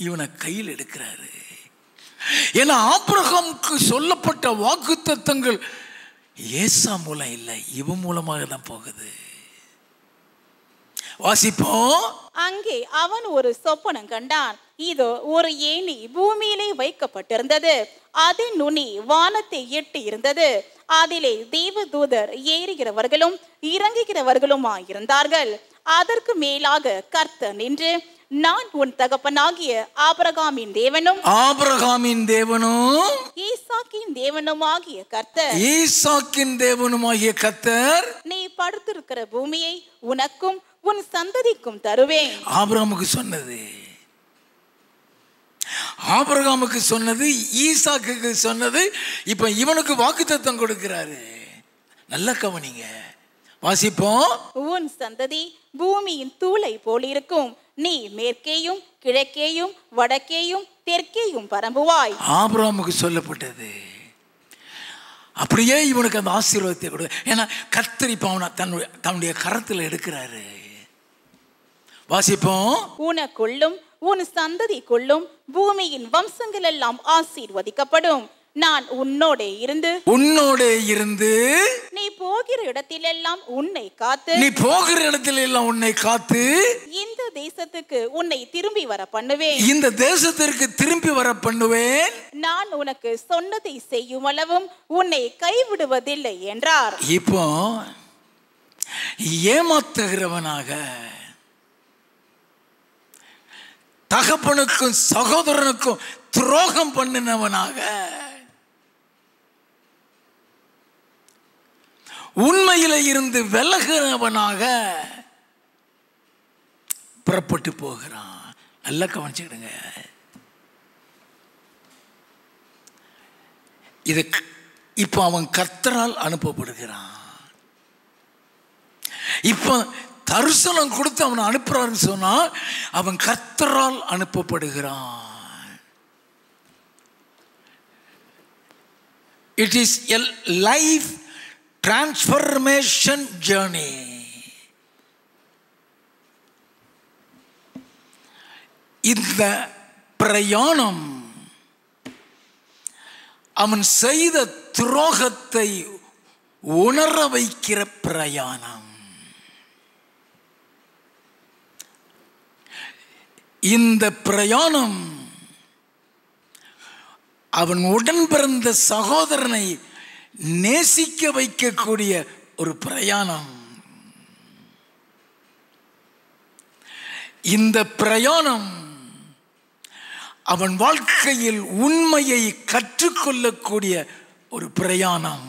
இவனை கையில் எடுக்கிறாரு. ஏன்னா ஆபிரகாமுக்கு சொல்லப்பட்ட வாக்குத்தத்தங்கள் ஏசா மூலம் இல்லை, இவன் மூலமாக தான் போகுது. வாசிப்போம். அங்கே அவன் ஒரு சொப்பனம் கண்டான். இதோ ஒரு ஏணி பூமியிலே வைக்கப்பட்டிருந்தது, அதன் நுனி வானத்தை எட்டி இருந்தது. அதிலே தேவதூதர் ஏறுகிறவர்களும் இறங்குகிறவர்களுமாயிருந்தார்கள். அதற்கு மேலாக கர்த்தர் நின்று, நான் உன் தகப்பனாகிய ஆபிரகாமின் தேவனும் ஈசாக்கின் தேவனுமாகிய கர்த்தர் நீ படுத்திருக்கிற பூமியை உனக்கும் உன் சந்ததிக்கும் தருவேன். ஆபிரகாமுக்கு சொன்னது, ஈசாக்குக்கு சொன்னது, இப்ப இவனுக்கு வாக்குத்தத்தம் கொடுக்கிறாரு. நல்ல கவனிங்க, வாசிப்போம். உன் சந்ததி பூமியின் தூளை போலிருக்கும், நீ மேற்கேயும் கிழக்கேயும் வடக்கேயும் தெற்கேயும் பரம்புவாய். ஆபிரகாமுக்கு சொல்லப்பட்டது. அப்படியே இவனுக்கு அந்த ஆசீர்வாதத்தை கொடு. ஏன்னா கர்த்தர் இப்ப அவனை தன்னுடைய கரத்தில் எடுக்கிறாரு. வாசிப்போம். உனக்குள்ளும் உன் சந்ததிக்குள்ளும் பூமியின் வம்சங்கள் எல்லாம் ஆசீர்வதிக்கப்படும். நான் உன்னோட இருந்து நீ போகிற இடத்திலெல்லாம் உன்னை காத்து இந்த தேசத்துக்கு உன்னை திரும்பி வர பண்ணுவேன். நான் உனக்கு சொன்னதை செய்யும் அளவும் உன்னை கைவிடுவதில்லை என்றார். இப்போ ஏமாத்துகிறவனாக, தகப்பனுக்கும் சகோதரனுக்கும் துரோகம் பண்ணினவனாக, உண்மையில இருந்து விலகினவனாக புறப்பட்டு போகிறான். நல்லா கவனிச்சுக்கிடுங்க. இது இப்ப அவன் கர்த்தரால் அனுப்பப்படுகிறான். இப்ப தரிசனம் கொடுத்து அவனை அனுப்புறான்னு சொன்னா அவன் கர்த்தரால் அனுப்பப்படுகிறான். It is a life transformation journey. இந்த பிரயாணம் அவன் செய்த துரோகத்தை உணர வைக்கிற பிரயாணம். இந்த பிரயாணம் அவன் உடன் பிறந்த சகோதரனை நேசிக்க வைக்கக்கூடிய ஒரு பிரயாணம். இந்த பிரயாணம் அவன் வாழ்க்கையில் உண்மையை கற்றுக்கொள்ளக்கூடிய ஒரு பிரயாணம்.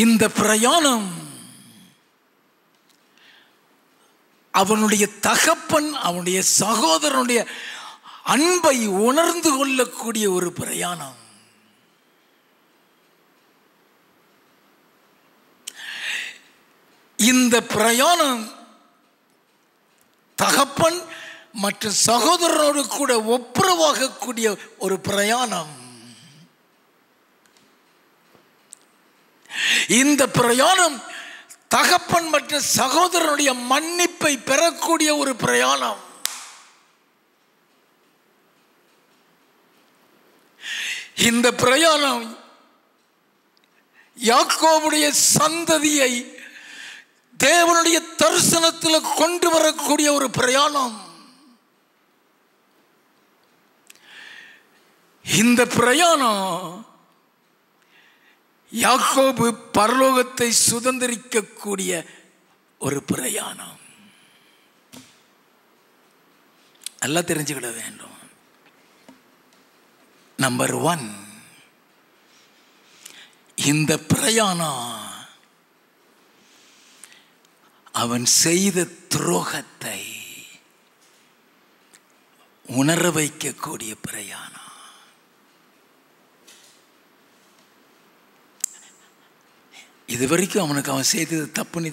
இந்த பிரயாணம் அவனுடைய தகப்பன் அவனுடைய சகோதரனுடைய அன்பை உணர்ந்து கொள்ளக்கூடிய ஒரு பிரயாணம். இந்த பிரயாணம் தகப்பன் மற்றும் சகோதரனோடு கூட ஒப்புரவாகக்கூடிய ஒரு பிரயாணம். இந்த பிரயாணம் தகப்பன் மற்றும் சகோதரனுடைய மன்னிப்பை பெறக்கூடிய ஒரு பிரயாணம். இந்த பிரயாணம் யாக்கோபுடைய சந்ததியை தேவனுடைய தரிசனத்தில் கொண்டு வரக்கூடிய ஒரு பிரயாணம். இந்த பிரயாணம் யாக்கோபு பரலோகத்தை சுதந்திரிக்கக்கூடிய ஒரு பிரயாணம். நல்லா தெரிஞ்சுக்கிட வேண்டும். நம்பர் 1, இந்த பிரயாணம் அவன் செய்த துரோகத்தை உணர வைக்கக்கூடிய பிரயாணம். இதுவரைக்கும் அவனுக்கு அவன் செய்தது தப்புன்னு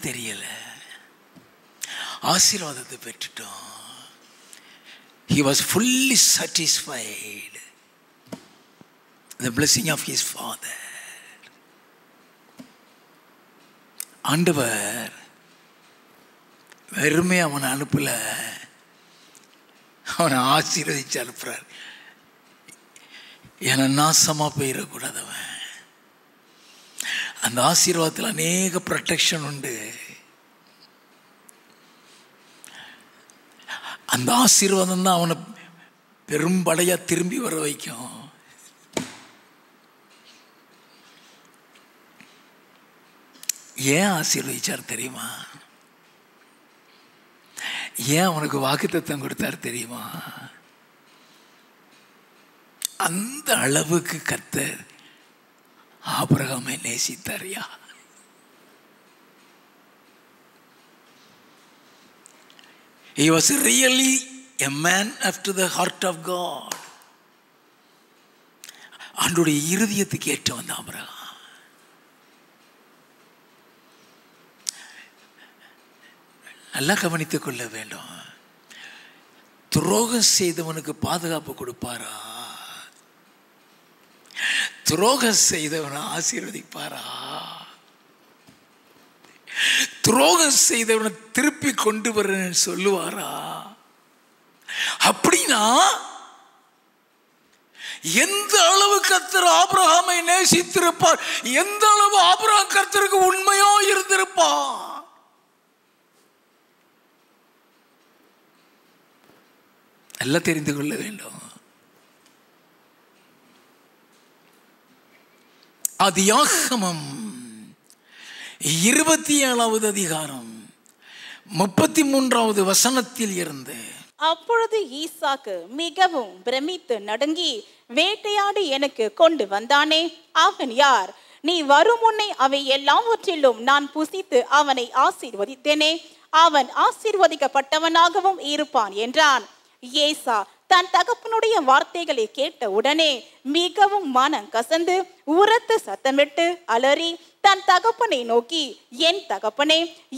தெரியல. ஆசீர்வாதத்தை பெற்றுட்டோம். He was fully satisfied the blessing of his father. ஆண்டவர் வெறுமே அவனை அனுப்பல, அவனை ஆசீர்வதிச்சு அனுப்புறார். ஏன்னா நாசமா போயிடக்கூடாதவன். அந்த ஆசீர்வாதத்தில் அநேக ப்ரொடெக்ஷன் உண்டு. அந்த ஆசீர்வாதம் தான் அவனை பெரும்படையா திரும்பி வர வைக்கும். ஏன் ஆசீர்வதிச்சார் தெரியுமா? ஏன் அவனுக்கு வாக்குத்தத்தம் கொடுத்தார் தெரியுமா? அந்த அளவுக்கு கர்த்தர் ஆபிரகாமை நேசித்தாரியா? He was really a man after the heart of God. ஆண்டவருடைய இருதயத்துக்கு ஏற்ற வந்த ஆபிரகாம். நல்லா கவனித்துக் கொள்ள வேண்டும். துரோகம் செய்தவனுக்கு பாதுகாப்பு கொடுப்பாரா? துரோகம் செய்தவனை ஆசீர்வதிப்பாரா? துரோகம் செய்தவனை திருப்பி கொண்டு வரேன்னு சொல்லுவாரா? அப்படின்னா எந்த அளவு கர்த்தர் ஆபிரகாமை நேசித்திருப்பார், எந்த அளவு ஆபிரகாம் கர்த்தருக்கு உண்மையோ இருந்திருப்பார். எல்லாம் தெரிந்து கொள்ள வேண்டும். ஆதியாகமம் 27வது அதிகாரம் 33வது வசனத்தில் இருந்து, அப்பொழுது ஈசாக்கு மிகவும் பிரமித்து நடுங்கி, வேட்டையாடி எனக்கு கொண்டு வந்தானே, அவன் யார்? நீ வரும் முன்னே அவை எல்லாவற்றிலும் நான் புசித்து அவனை ஆசீர்வதித்தேனே, அவன் ஆசீர்வதிக்கப்பட்டவனாகவும் இருப்பான் என்றான். ஏசா தன் தகப்பனுடைய வார்த்தைகளை கேட்ட உடனே மிகவும் மனம் கசந்து உரத்து சத்தமிட்டு அலறி தன் தகப்பனை நோக்கி, என் தகப்பனே,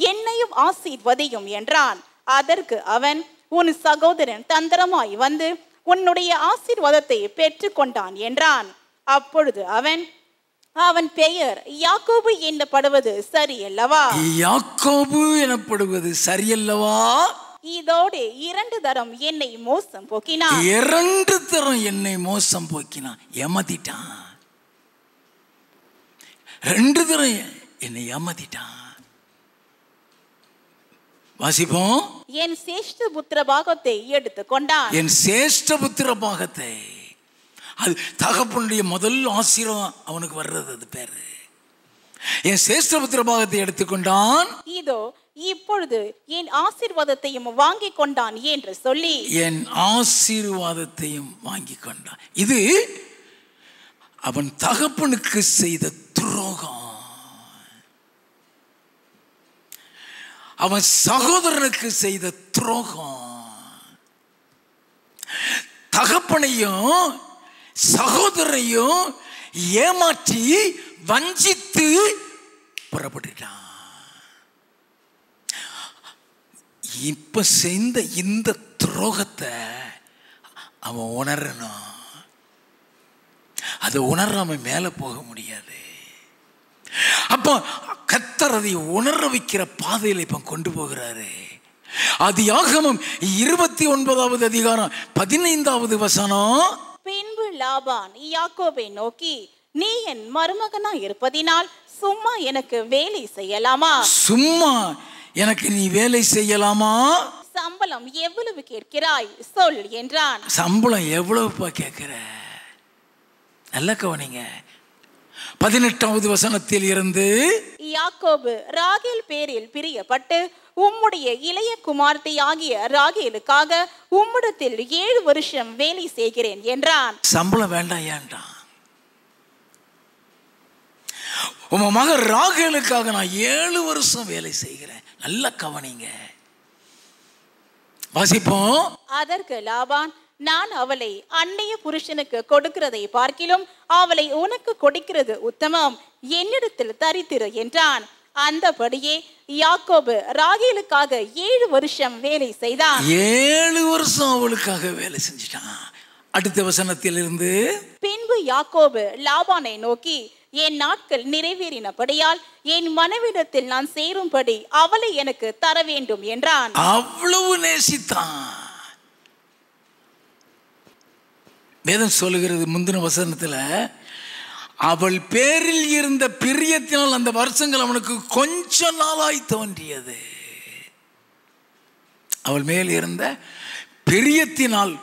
என்னையும் ஆசீர்வதியும் என்றான். அதற்கு அவன், உன் சகோதரன் தந்திரமாய் வந்து உன்னுடைய ஆசீர்வாதத்தை பெற்று கொண்டான் என்றான். அப்பொழுது அவன் பெயர் யாக்கோபு எனப்படுவது சரியல்லவா? யாக்கோபு எனப்படுவது சரியல்லவா? இதோடு 2 தரம் என்னை மோசம் போக்கினான். 2 தரம் என்னை மோசம் போக்கினான், ஏமாத்திட்டான். 2 தரம் என்னை ஏமாத்திட்டான். வாசிப்போம். என் சேஷ்ட புத்திர பாகத்தை எடுத்து கொண்டான். என் சேஷ்ட புத்திர பாகத்தை, அது தகப்பனுடைய முதல் ஆசீர்வாதம் அவனுக்கு வர்றது, அது பேரு. என் சேஷ்ட புத்திர பாகத்தை எடுத்துக்கொண்டான். இதோ இப்பொழுது என் ஆசீர்வாதத்தையும் வாங்கி கொண்டான் என்று சொல்லி, என் ஆசீர்வாதத்தையும் வாங்கி கொண்டான். இது அவன் தகப்பனுக்கு செய்த துரோகம். அவன் சகோதரனுக்கு செய்த துரோகம். தகப்பனையும் சகோதரனையும் ஏமாற்றி வஞ்சித்து புறப்பட்டுட்டான். இப்ப செய்த இந்த துரோகத்தை அவன் உணரணும். அதை உணராம மேல போக முடியாது. அப்போ கர்த்தர் அதை உணர வைக்கிற பாதையில் இப்ப கொண்டு போகிறாரு. ஆதியாகமம் 29வது அதிகாரம் 15வது வசனம். பின்பு லாபான் யாக்கோபை நோக்கி, நீ என் மருமகனா இருப்பதினால் சும்மா எனக்கு வேலை செய்யலாமா? சும்மா எனக்கு நீ வேலை செய்யலாமா? சம்பளம் எவ்வளவு கேட்கிறாய் சொல் என்றான். சம்பளம் எவ்வளவுப்பா கேட்கிற? நல்ல கவனிங்க. 18வது வசனத்தில் இருந்து, யாக்கோபு ராகேல் பேரில் பிரியப்பட்டு உம்முடைய இளைய குமார்த்தி ஆகிய ராகேலுக்காக உம்மிடத்தில் 7 வருஷம் வேலை செய்கிறேன் என்றான். சம்பளம் வேண்டாம், ஏன்டான்? உங்க மகன் ராகேலுக்காக நான் 7 வருஷம் வேலை செய்கிறேன். நல்ல கவனிங்க, வாசிப்போம். அதற்கு லாபான், நான் அவளை அன்னைய புருஷனுக்கு கொடுக்கிறதை பார்க்கிலும் அவளை உனக்கு கொடுக்கிறது உத்தமம், என்னிடத்தில் தரித்திரு என்றான். அந்தபடியே யாக்கோபு ராகேலுக்காக 7 வருஷம் வேலை செய்தான். 7 வருஷம் அவளுக்காக வேலை செஞ்சிட்டான். அடுத்த வசனத்தில் இருந்து, பின்பு யாக்கோபு லாபானை நோக்கி, என் நாட்கள் நிறைவேறினபடியால் என் மனைவிடத்தில் நான் சேரும்படி அவளை எனக்கு தர வேண்டும் என்றான். அவ்வளவு நேசித்தான். வேதம் சொல்லுகிறது முந்தின வசனத்துல, அவள் பேரில் இருந்த பிரியத்தினால் அந்த வருஷங்கள் அவனுக்கு கொஞ்ச நாளாய் தோன்றியது. அவள் மேல் இருந்த பிரியத்தினால்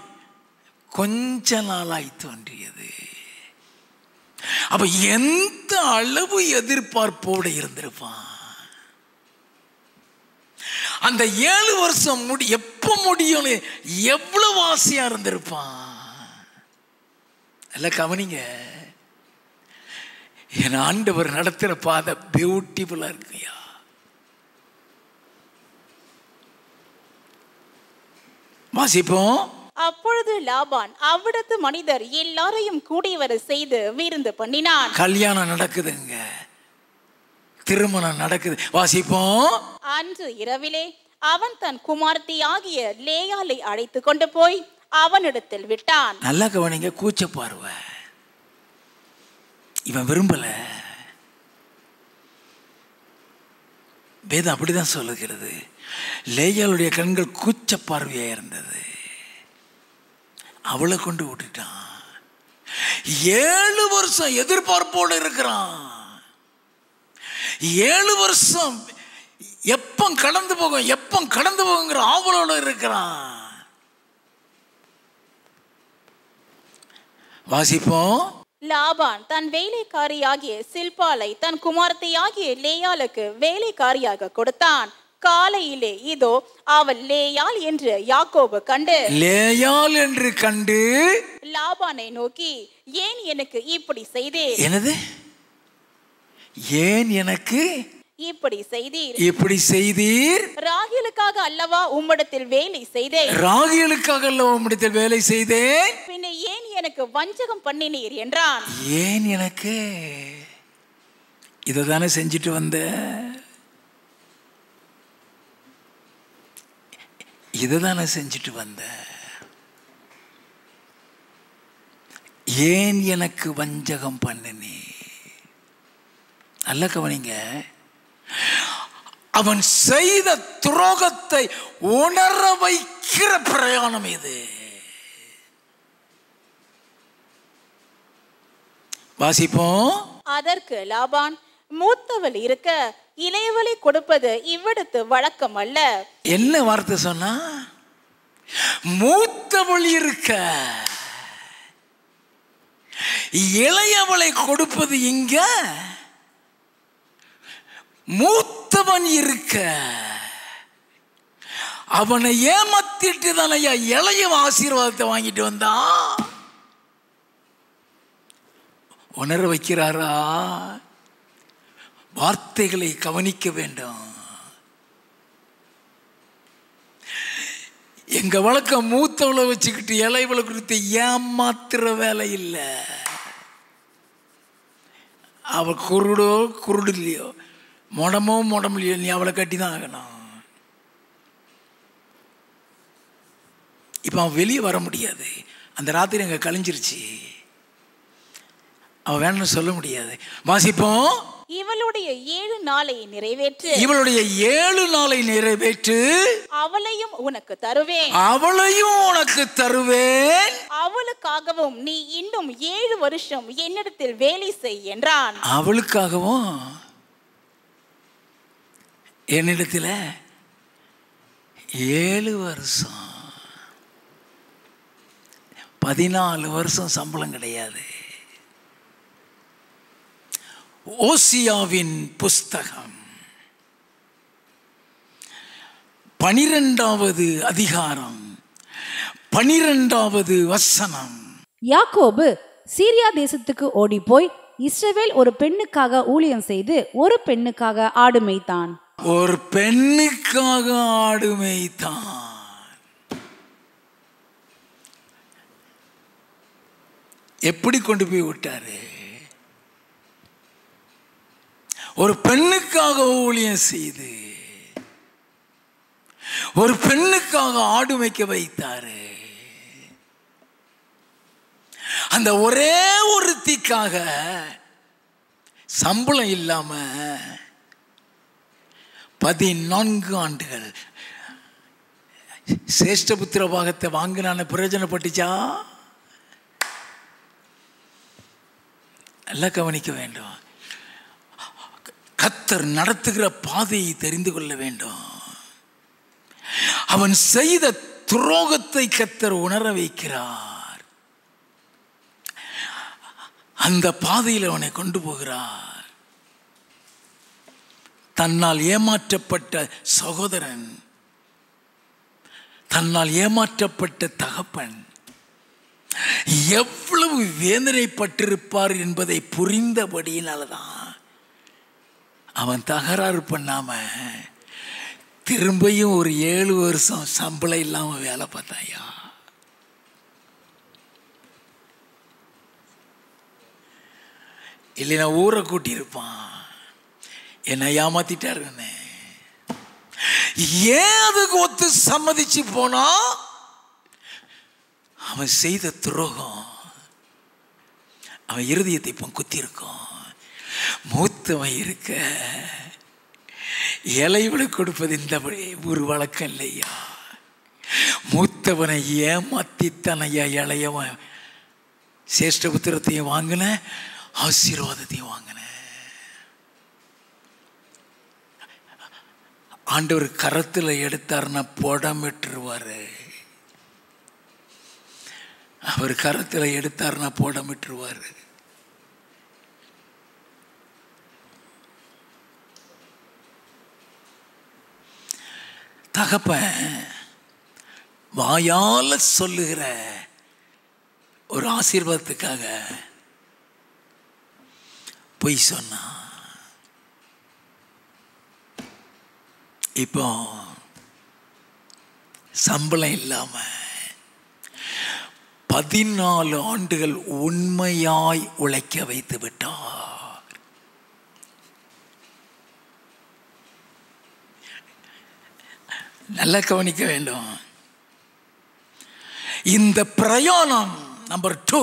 கொஞ்ச நாளாய் தோன்றியது. அப்ப எந்த அளவு எதிர்பார்ப்போடு இருந்திருப்பான். அந்த 7 வருஷம் எப்ப முடியும், எவ்வளவு ஆசையா இருந்திருப்பான். அல்ல கவனிங்க, என் ஆண்டவர் நடத்துற பாதை பியூட்டிஃபுல்லா இருக்குயா. வாசிப்போம். அப்பொழுது லாபான் அவ்விடத்து மனிதர் எல்லாரையும் கூடி வர செய்து விருந்து பண்ணினான். கல்யாணம் நடக்குதுங்க, திருமணம் நடக்குது. வாசிப்போம். அன்று இரவிலே அவன் தன் குமாரத்தி ஆகிய லேயாளை அழைத்து கொண்டு போய் அவனிடத்தில் விட்டான். நல்லா கவனிங்க, கூச்ச பார்வை. இவன் விரும்பல. வேதம் அப்படிதான் சொல்லுகிறது. லேயாளுடைய கண்கள் கூச்ச பார்வையா இருந்தது. அவளை கொண்டு விட்டுட்டான். 7 வருஷம் எதிர்பார்ப்போடு இருக்கிறான். 7 வருஷம் எப்போ கடந்து போகுங்கிற ஆவலோடு இருக்கிறான். வாசிப்போம். லாபான் தன் வேலைக்காரியாகிய சில்பாலை தன் குமாரத்தியாகிய லேயாளுக்கு வேலைக்காரியாக கொடுத்தான். காலையிலே இதோ அவள் லேயாள் என்று யாக்கோபு கண்டு லாபானை நோக்கி, ஏன் எனக்கு இப்படி செய்தீர்? என்னது? ஏன் எனக்கு இப்படி செய்தீர்? ராகேலுக்காக அல்லவா உம்மிடத்தில் வேலை செய்தேன். பின்ன ஏன் எனக்கு வஞ்சகம் பண்ணினீர் என்றான். ஏன் எனக்கு? இததானே செஞ்சுட்டு வந்த. ஏன் எனக்கு வஞ்சகம் பண்ணினே? நல்ல கவனிங்க. அவன் செய்த துரோகத்தை உணர வைக்கிற பிரயாணம் இது. வாசிப்போம். அதற்கு லாபான், மூத்தவள் இருக்க இளையவளை கொடுப்பது இவ்விடத்து வழக்கம் அல்ல. என்ன வார்த்தை சொன்னா? மூத்தவள் இருக்க இளையவளை கொடுப்பது இங்க. மூத்தவன் இருக்க அவனை ஏமாத்திட்டு தானே இளைய ஆசீர்வாதத்தை வாங்கிட்டு வந்தான். உணர வைக்கிறாரா? வார்த்தைகளை கவனிக்க வேண்டும். எங்க வழக்கம் மூத்தவளை வச்சுக்கிட்டு இளையவளை குறித்து ஏமாத்துற வேலை இல்லை. அவள் குருடு இல்லையோ மொடமோ இல்லையோ நீ அவளை கட்டி தான் ஆகணும். இப்போ அவன் வெளியே வர முடியாது. அந்த ராத்திரி அங்கே கழிஞ்சிருச்சு. அவன் வேணும்னு சொல்ல முடியாது. வாசிப்போம். இவளுடைய 7 நாளை நிறைவேற்று. அவளையும் உனக்கு தருவேன். அவளுக்காகவும் நீ இன்னும் 7 வருஷம் என்னிடத்தில் வேலை செய் என்றான். அவளுக்காகவும் என்னிடத்தில் 7 வருஷம், 14 வருஷம் சம்பளம் கிடையாது. ஓசியாவின் புஸ்தகம் 12வது அதிகாரம் 12வது வசனம். யாக்கோபு சீரியா தேசத்துக்கு ஓடி போய் இஸ்ரவேல் ஒரு பெண்ணுக்காக ஊழியம் செய்து ஒரு பெண்ணுக்காக ஆடு மேய்த்தான். எப்படி கொண்டு போய் விட்டாரு? ஒரு பெண்ணுக்காக ஊழியம் செய்து ஒரு பெண்ணுக்காக ஆடு மேய்க்க வைத்தாரு. அந்த ஒரே ஒருத்திக்காக சம்பளம் இல்லாம 14 ஆண்டுகள் சேஷ்டபுத்திர பாகத்தை வாங்கினான பிரயோஜனப்பட்டுச்சா? நல்லா கவனிக்க வேண்டும். கர்த்தர் நடத்துகிற பாதையை தெரிந்து கொள்ள வேண்டும். அவன் செய்த துரோகத்தை கர்த்தர் உணர வைக்கிறார். அந்த பாதையில் அவனை கொண்டு போகிறார். தன்னால் ஏமாற்றப்பட்ட சகோதரன், தன்னால் ஏமாற்றப்பட்ட தகப்பன் எவ்வளவு வேதனைப்பட்டிருப்பார் என்பதை புரிந்தபடியினால்தான் அவன் தகராறு பண்ணாம திரும்பியும் ஒரு 7 வருஷம் சம்பளம் இல்லாம வேலை பார்த்தாயா. இல்லைன்னா ஊரை கூட்டியிருப்பான். என்னை ஏமாத்திட்டாருன்னு. ஏன் அதுக்கு ஒத்து சம்மதிச்சு போனா? அவன் செய்த துரோகம் அவன் இருதயத்தை இப்போ குத்தி இருக்கும். மூத்தவன் இருக்க இலைவிட கொடுப்பது இந்த ஒரு வழக்கம் இல்லையா? மூத்தவனை ஏமாத்தித்தனையா இளையவன் சேஷ்டபுத்திரத்தையும் வாங்கின, ஆசீர்வாதத்தையும் வாங்கின. ஆண்டவர் கரத்தில் எடுத்தாருன்னா போடமிட்டுருவாரு. அவர் கரத்தில் எடுத்தாருன்னா போடமிட்டுருவாரு. தகப்பன் வாயால சொல்லுகிற ஒரு ஆசீர்வாதத்துக்காக பொய் சொன்னா. இப்போ சம்பளம் இல்லாம 14 ஆண்டுகள் உண்மையாய் உழைக்க வைத்து விட்டார். நல்லா கவனிக்க வேண்டும். இந்த பிரயாணம் நம்பர் 2,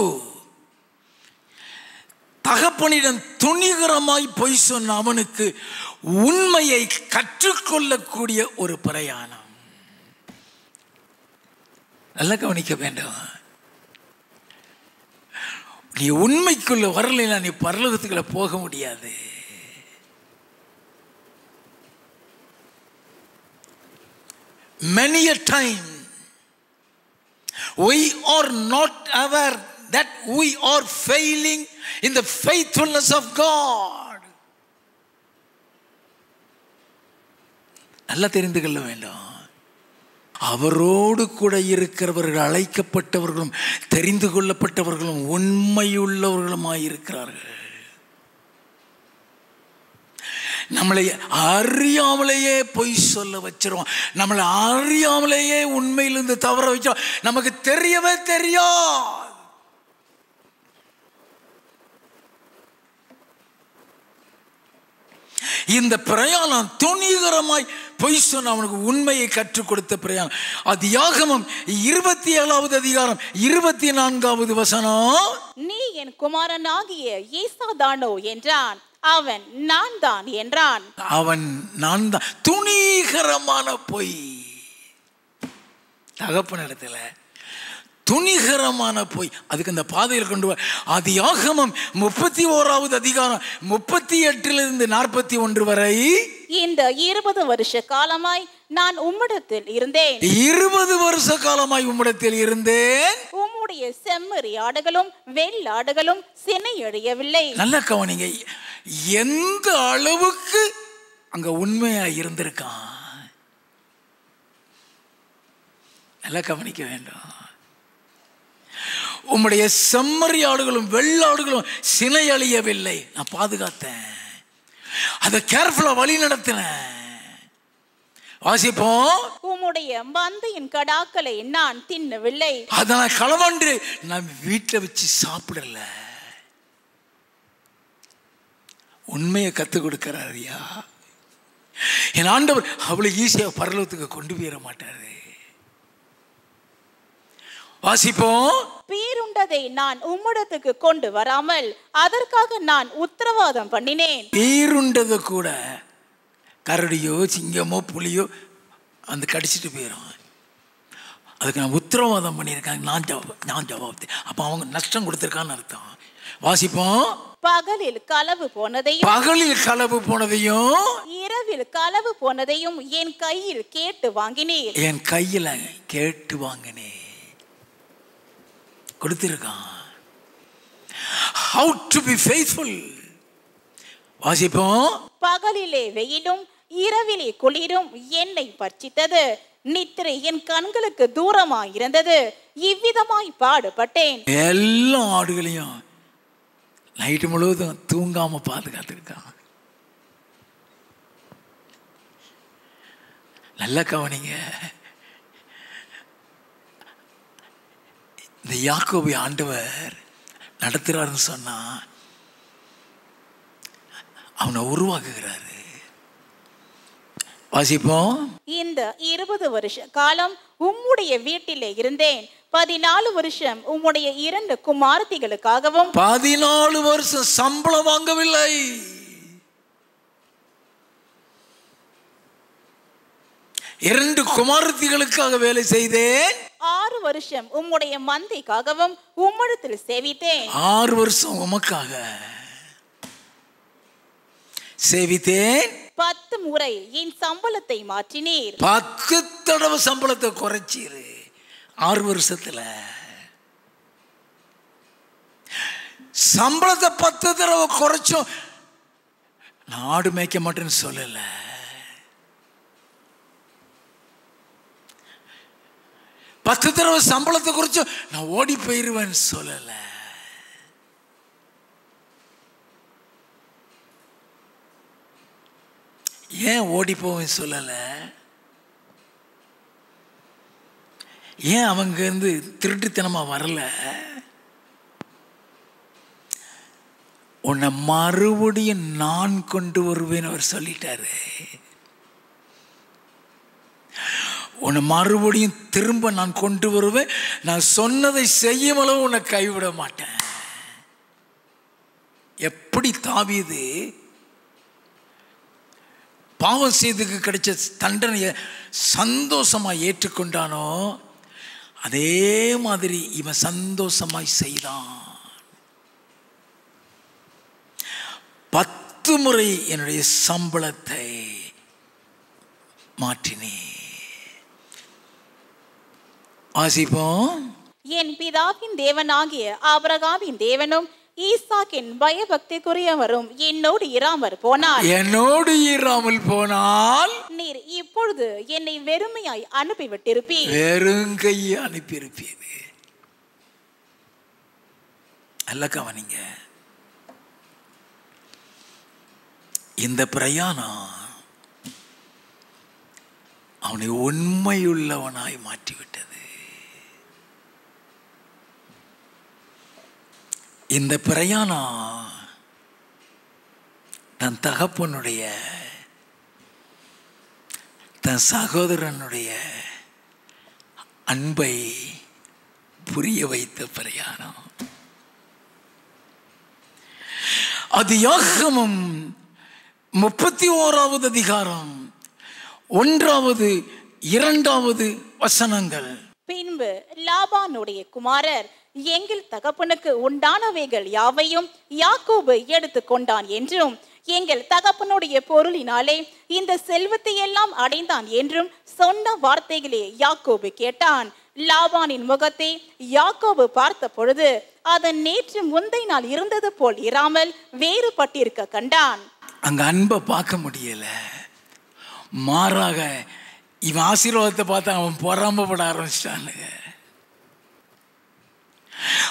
தகப்பனிடம் துணிகரமாய் பொய் சொன்ன அவனுக்கு உண்மையை கற்றுக்கொள்ளக்கூடிய ஒரு பிரயாணம். நல்லா கவனிக்க வேண்டும். நீ உண்மைக்குள்ள வரலைன்னா நீ பரலோகத்துக்குள்ள போக முடியாது. Many a time we are not aware that we are failing in the faithfulness of God. நல்லா தெரிந்து கொள்ள வேண்டும். அவரோடு கூட இருக்கிறவர்கள் அழைக்கப்பட்டவர்களும் தெரிந்து கொள்ளப்பட்டவர்களும் உண்மையுள்ளவர்களுமாயிருக்கிறார்கள். நம்மளை அறியாமலேயே பொய் சொல்ல வச்சிரும். நம்மளை அறியாமலேயே உண்மையிலிருந்து தவற வச்சிரும். நமக்கு தெரியவே தெரியாது. இந்த பிரயாணம் துணிகரமாய் பொய் சொன்ன அவனுக்கு உண்மையை கற்றுக் கொடுத்த பிரயாணம். ஆதியாகமம் 27வது அதிகாரம் 24வது வசனம். நீ என் குமாரனாகிய ஈசாதானோ என்றான். அவன் நான் தான் என்றான். அவன் நான் தான். துணிகரமான பொய். தகப்பனிடத்துல துணிகரமான பொய். அதுக்கு அந்த பாதையில் கொண்டு வர ஆதியாகமம் 31வது அதிகாரம் 38லிருந்து 41 வரை. இந்த 20 வருஷ காலமாய் நான் உம்மிடத்தில் இருந்தேன். 20 வருஷ காலமாய் உம்மிடத்தில் இருந்தேன். உம்முடைய செம்மறி ஆடுகளும் வெள்ளாடுகளும் சினையழியவில்லை. நல்ல கவனிங்க. எந்த அளவுக்கு அங்க உண்மையா இருந்திருக்கான். நல்லா கவனிக்க வேண்டும். உம்முடைய செம்மறி ஆடுகளும் வெள்ளாடுகளும் சினை அழியவில்லை. நான் பாதுகாத்தேன். அதை கேர்ஃபுல்லா வழி நடத்தினேன். வாசிப்போம். உம்முடைய மந்தையின் கடாக்களை நான் தின்னவில்லை. அதனால களவன்று நான் வீட்டில் வச்சு சாப்பிடல. உண்மையை கற்றுக் கொடுக்கிறாரியா என் ஆண்டவர். அவ்வளவு ஈஸியா பரலோகத்துக்கு கொண்டு போயிட மாட்டாரு. வாசிப்போம். பீருண்டதை நான் உம்மிடத்துக்கு கொண்டு வராமல் அதற்காக நான் உத்தரவாதம் பண்ணினேன். பீருண்டதை கூட கரடியோ சிங்கமோ புலியோ அந்த கடிச்சிட்டு போயிடும். அதுக்கு நான் உத்தரவாதம் பண்ணியிருக்காங்க. நான் ஜவாப்தே. அப்போ அவங்க நஷ்டம் கொடுத்துருக்கான்னு அர்த்தம். வாசிப்போம். பகலில் களவு போனதையும் இரவில் களவு போனதையும் என் கையில் கேட்டு வாங்கினேன். என் கையில கேட்டு வாங்கினேன். கொடுத்திருக்கான். How to be faithful. வாசிப்போம். பகலிலே வெயிலும் இரவிலே குளிரும் என்னை பட்சித்தது. நித்திரை என் கண்களுக்கு தூரமாய் இருந்தது. இவ்விதமாய் பாடுபட்டேன். எல்லா ஆடுகளையும் நைட்டு முழுவதும் தூங்காம பாதுகாத்துருக்கான். நல்லா கவனிங்க. இந்த யாக்கோபை ஆண்டவர் நடத்துறாருன்னு சொன்னா அவனை உருவாக்குகிறாரு. வாசிப்போம். இந்த 20 வருஷ காலம் உம்முடைய வீட்டிலே இருந்தேன். 14 வருஷம் உம்முடைய 2 குமாரத்திகளுக்காகவும் 14 வருஷம் சம்பளம் வாங்கவில்லை. இரண்டு குமாரத்திகளுக்காக வேலை செய்தேன். 6 வருஷம் உம்முடைய மந்தைக்காகவும் உம்மிடத்தில் சேவித்தேன். 6 வருஷம் உமக்காக சேவித்தேன். 10 முறை என் சம்பளத்தை மாற்றினீர். 10 தடவை சம்பளத்தை குறைச்சீரு 6 வருஷத்துல. சம்பளத்தை 10 தடவை குறைச்சோம். நான் ஆடு மேய்க்க மாட்டேன்னு சொல்லல. பத்து தடவை சம்பளத்தை குறைச்சோம் நான் ஓடி போயிருவேன்னு சொல்லல. ஏன் ஓடி போவேன்னு சொல்லல? ஏன் அவங்க இருந்து திருட்டுத்தனமா வரல? உன்னை மறுபடியும் நான் கொண்டு வருவேன்னு அவர் சொல்லிட்டாரு. உன்னை மறுபடியும் திரும்ப நான் கொண்டு வருவேன். நான் சொன்னதை செய்யும் அளவு உன்னை கைவிட மாட்டேன். எப்படி தாவீது பாவம் செய்ததுக்கு கிடைச்ச தண்டனையை சந்தோஷமாய் ஏற்றுக்கொண்டானோ அதே மாதிரி இவன் சந்தோஷமாய் செய்தான். 10 முறை என்னுடைய சம்பளத்தை மாற்றினே. வாசிப்போம். என் பிதாவின் தேவனாகிய ஆபிரகாமின் தேவனும் ஈசாக்கின் பயபக்திக்குரியவரும் என்னோடு இராமற் போனார். என்னோடு இராமல் போனால் நீர் இப்பொழுது என்னை வெறுமையாய் அனுப்பிவிட்டிருப்பீர். வெறுங்கையை அனுப்பியிருப்பீர். அல்ல கவனிங்க, இந்த பிரயாணம் அவனை உண்மையுள்ளவனாய் மாற்றிவிட்டது. இந்த பிரயாணம் தன் தகப்பனுடைய தன் சகோதரனுடைய அன்பை புரிய வைத்த பிரயாணம். ஆதியாகமம் 31வது அதிகாரம் 1வது 2வது வசனங்கள். பின்பு லாபானுடைய குமாரர் எங்கள் தகப்பனுக்கு உண்டானவைகள் யாவையும் யாக்கோபு எடுத்து கொண்டான் என்றும் எங்கள் தகப்பனுடைய பொருளினாலே இந்த செல்வத்தை எல்லாம் அடைந்தான் என்றும் சொன்ன வார்த்தைகளே யாக்கோபு கேட்டான். லாபானின் முகத்தை யாக்கோபு பார்த்த பொழுது அதன் நேற்று முந்தை நாள் இருந்தது போல் இராமல் வேறுபட்டிருக்க கண்டான். அங்க அன்பை பார்க்க முடியல. மாறாக இவன் ஆசீர்வாதத்தை பார்த்து அவன் பொறாமப்பட ஆரம்பிச்சிட்டானுங்க.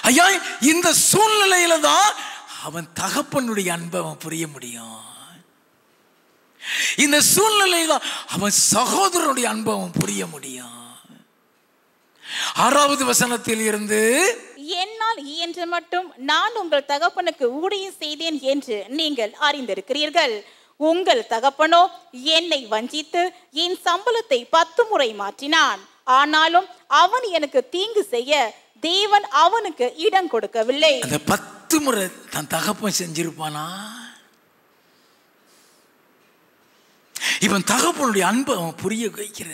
ஐயா, இந்த சூழ்நிலையில தான் அவன் தகப்பனுடைய அன்பை அவன் புரிய முடியும். இந்த சூழ்நிலையில அவன் சகோதரனுடைய அன்பை அவன் புரிய முடியும். 6வது வசனத்தில் இருந்து, என்னால் இயன்ற மட்டும் நான் உங்கள் தகப்பனுக்கு ஊழியம் செய்தேன் என்று நீங்கள் அறிந்திருக்கிறீர்கள். உங்கள் தகப்பனோ என்னை வஞ்சித்து என் சம்பளத்தை 10 முறை மாற்றினான். ஆனாலும் அவன் எனக்கு தீங்கு செய்ய தேவன் அவனுக்கு இடம் கொடுக்கவில்லை. அந்த 10 முறை தன் தகப்பன் செஞ்சிருப்பானா? இவன் தகப்பனுடைய அன்பை அவன் புரிய வைக்கிற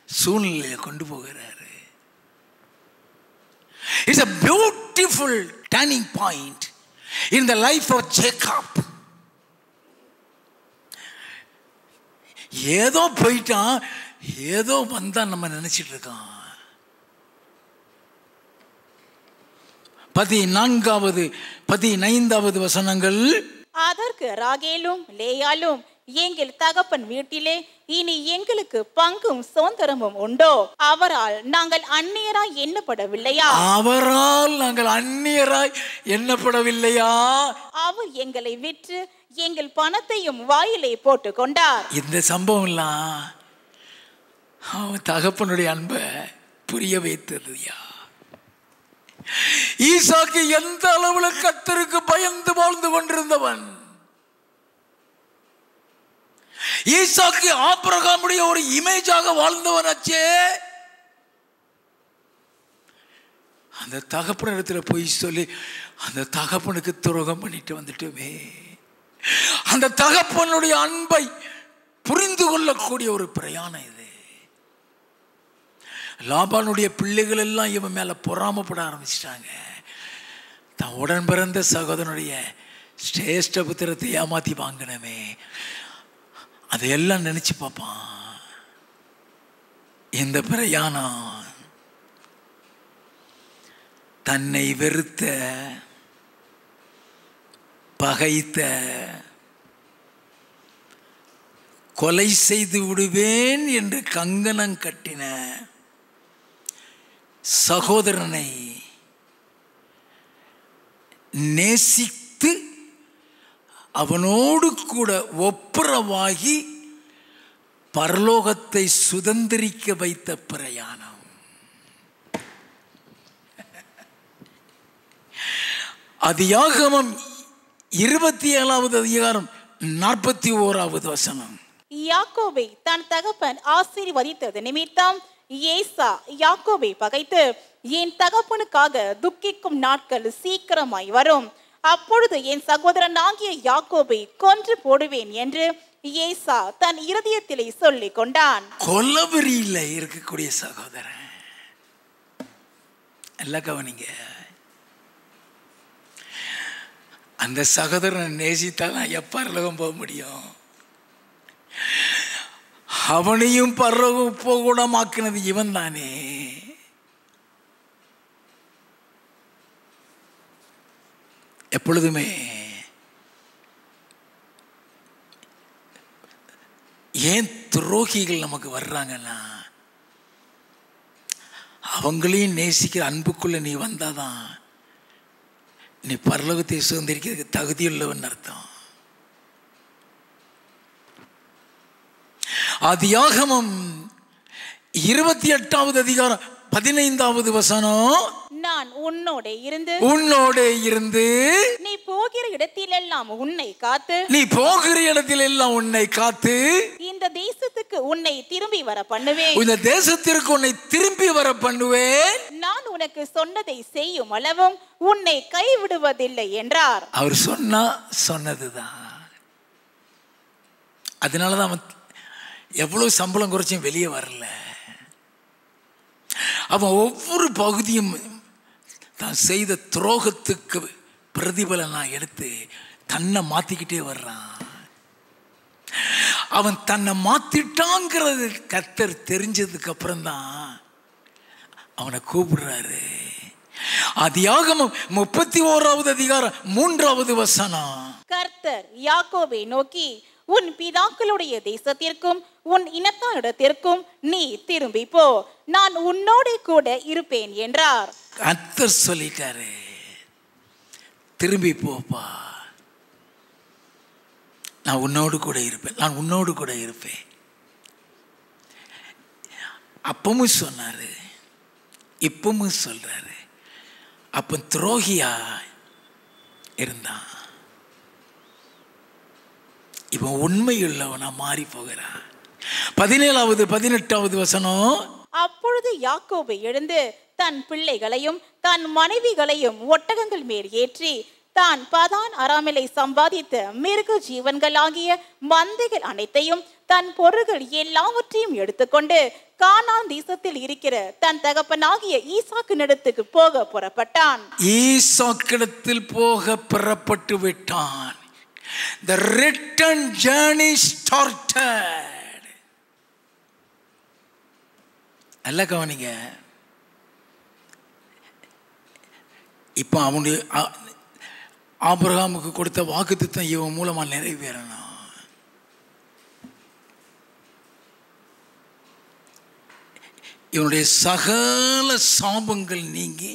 சூழ்நிலையில கொண்டு போகிறாரு. It's a beautiful turning point in the life of Jacob. ஏதோ போயிட்டான், ஏதோ வந்தான் நம்ம நினைச்சிட்டு இருக்கோம். 14வது 15வது வசனங்கள். அதற்கு ராகேலும் லேயாலும் எங்கள் தகப்பன் வீட்டிலே இனி எங்களுக்கு பங்கும் சுதந்திரமும் உண்டோ? அவரால் நாங்கள் அந்நியராய் எண்ணப்படவில்லையா? அவரால் நாங்கள் அந்நியராய் எண்ணப்படவில்லையா? அவர் எங்களை விற்று எங்கள் பணத்தையும் வாயிலே போட்டு கொண்டார். இந்த சம்பவம்லாம் அவன் தகப்பனுடைய அன்பை புரிய வைத்ததுயா. ஈசாக்கு எந்த அளவுல கர்த்தருக்கு பயந்து வாழ்ந்து கொண்டிருந்தவன், ஈசாக்கு ஆபிரகாமுடைய ஒரு இமேஜாக வாழ்ந்தவனாச்சே. அந்த தகப்பனிடத்துல போய் சொல்லி அந்த தகப்பனுக்கு துரோகம் பண்ணிட்டு வந்துட்டுமே. அந்த தகப்பனுடைய அன்பை புரிந்து கொள்ளக்கூடிய ஒரு பிரயாணம் இது. லாபானுடைய பிள்ளைகள் எல்லாம் இவன் மேல பொறாமப்பட ஆரம்பிச்சிட்டாங்க. தான் உடன் பிறந்த சகோதரனுடைய சிரேஷ்ட புத்திரத்தை ஏமாத்தி வாங்கினமே, அதையெல்லாம் நினைச்சு பார்ப்பான். இந்த பிரயாணம் தன்னை வெறுத்த, பகைத்த, கொலை செய்து விடுவேன் என்று கங்கணம் கட்டின சகோதரனை நேசித்து அவனோடு கூட ஒப்புரவாகி பரலோகத்தை சுதந்திரிக்க வைத்த பிரயாணம். ஆதியாகமம் 27வது அதிகாரம் 41வது வசனம். யாக்கோபை தன் தகப்பன் ஆசீர்வதித்தது நிமித்தம் ஏசா யாக்கோபை பகைத்து, என் தகப்பனுக்காக துக்கிக்கும் நாட்கள் சீக்கிரமாய் வரும், அப்பொழுது என் சகோதரன் ஆகிய யாக்கோபை கொன்று போடுவேன் என்று ஏசா தன் இருதயத்திலே சொல்லிக் கொண்டான். கொலவெறியில இருக்கக்கூடிய சகோதரன் எல்லாம் கவனிங்க. அந்த சகோதரன் நேசித்தால் எப்பரலோகம் போக முடியும்? அவனையும் பரலோகம் போகூடமாக்கினது இவன் தானே. எப்பொழுதுமே ஏன் துரோகிகள் நமக்கு வர்றாங்கன்னா, அவங்களையும் நேசிக்கிற அன்புக்குள்ள நீ வந்தாதான் நீ பரலோகத்தை சுதந்திரிக்கிறதுக்கு தகுதியுள்ளவன் அர்த்தம். ஆதியாகமம் 28வது அதிகாரம் 15வது வசனம். நான் உன்னோட இருந்து நீ போகிற இடத்திலெல்லாம் உன்னை காத்து, இந்த தேசத்துக்கு உன்னை திரும்பி வர பண்ணுவேன், நான் உனக்கு சொன்னதை செய்யும் அளவும் உன்னை கைவிடுவதில்லை என்றார். அவர் சொன்னதுதான். அதனாலதான் அவன் எவ்வளவு சம்பளம் குறைச்சும் வெளியே வரல. அவன் ஒவ்வொரு பகுதியும் தான் செய்த துரோகத்துக்கு பிரதிபலனா எடுத்து தன்னை மாத்திக்கிட்டே வர்றான். அவன் தன்னை மாத்திட்டாங்கிறது கர்த்தர் தெரிஞ்சதுக்கு அப்புறம் தான் அவனை கூப்பிடுறாரு. ஆதியாகமம் 31வது அதிகாரம் 3வது வசனம். கர்த்தர் யாக்கோபை நோக்கி, உன் பிதாக்களுடைய தேசத்திற்கும் உன் இனத்தாரிடத்திற்கும் நீ திரும்பி போ, நான் உன்னோட கூட இருப்பேன் என்றார். கர்த்தர் சொல்லிட்டாரு, திரும்பி போப்பா, நான் உன்னோடு கூட இருப்பேன். அப்பவும் சொன்னாரு, இப்பவும் சொல்றாரு. அப்ப துரோகியா இருந்தான், இவன் உண்மையுள்ளவனா மாறி போகிறான். 17வது 18வது வசனம். அப்பொழுது யாக்கோபு எழுந்து தன் பிள்ளைகளையும் தன் மனைவிகளையும் ஒட்டகங்கள் மேல் ஏற்றி தான் பதான் அராமிலை சம்பாதித்த மிருக ஜீவன்களாகிய மந்தைகள் அனைத்தையும் தன் பொருள்கள் எல்லாவற்றையும் எடுத்துக்கொண்டு கானான் தேசத்தில் இருக்கிற தன் தகப்பனாகிய ஈசாக்கினிடத்துக்கு போக புறப்பட்டான். ஈசாக்கிடத்தில் போக புறப்பட்டு விட்டான். The return journey started. நல்ல கவனிங்க. இப்போ அவனுடைய ஆபிரகாமுக்கு கொடுத்த வாக்குத்தத்தம் இவன் மூலமா நிறைவேறணும். இவனுடைய சகல சாபங்கள் நீங்கி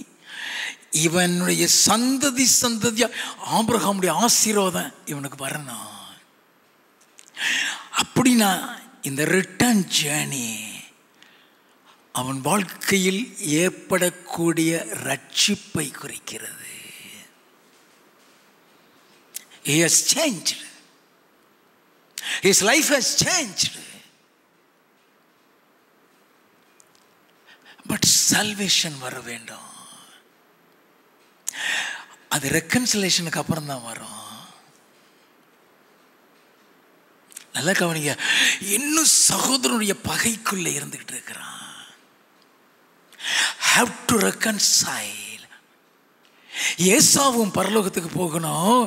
இவனுடைய சந்ததியா ஆபிரகாமுடைய ஆசீர்வாதம் இவனுக்கு வரணும். அப்படின்னா இந்த ரிட்டர்ன் ஜேர்னி அவன் வாழ்க்கையில் ஏற்படக்கூடிய ரட்சிப்பை குறிக்கிறது. He has changed. His life has changed. But salvation வர வேண்டும். அது ரெக்கன்சிலேஷனுக்கு அப்புறம் தான் வரும். நல்லா கவனிங்க. இன்னும் சகோதரனுடைய பகைக்குள்ள இருந்துகிட்டு இருக்கிறான். Have to reconcile. ஏசாவும் பரலோகத்துக்கு போகணும்,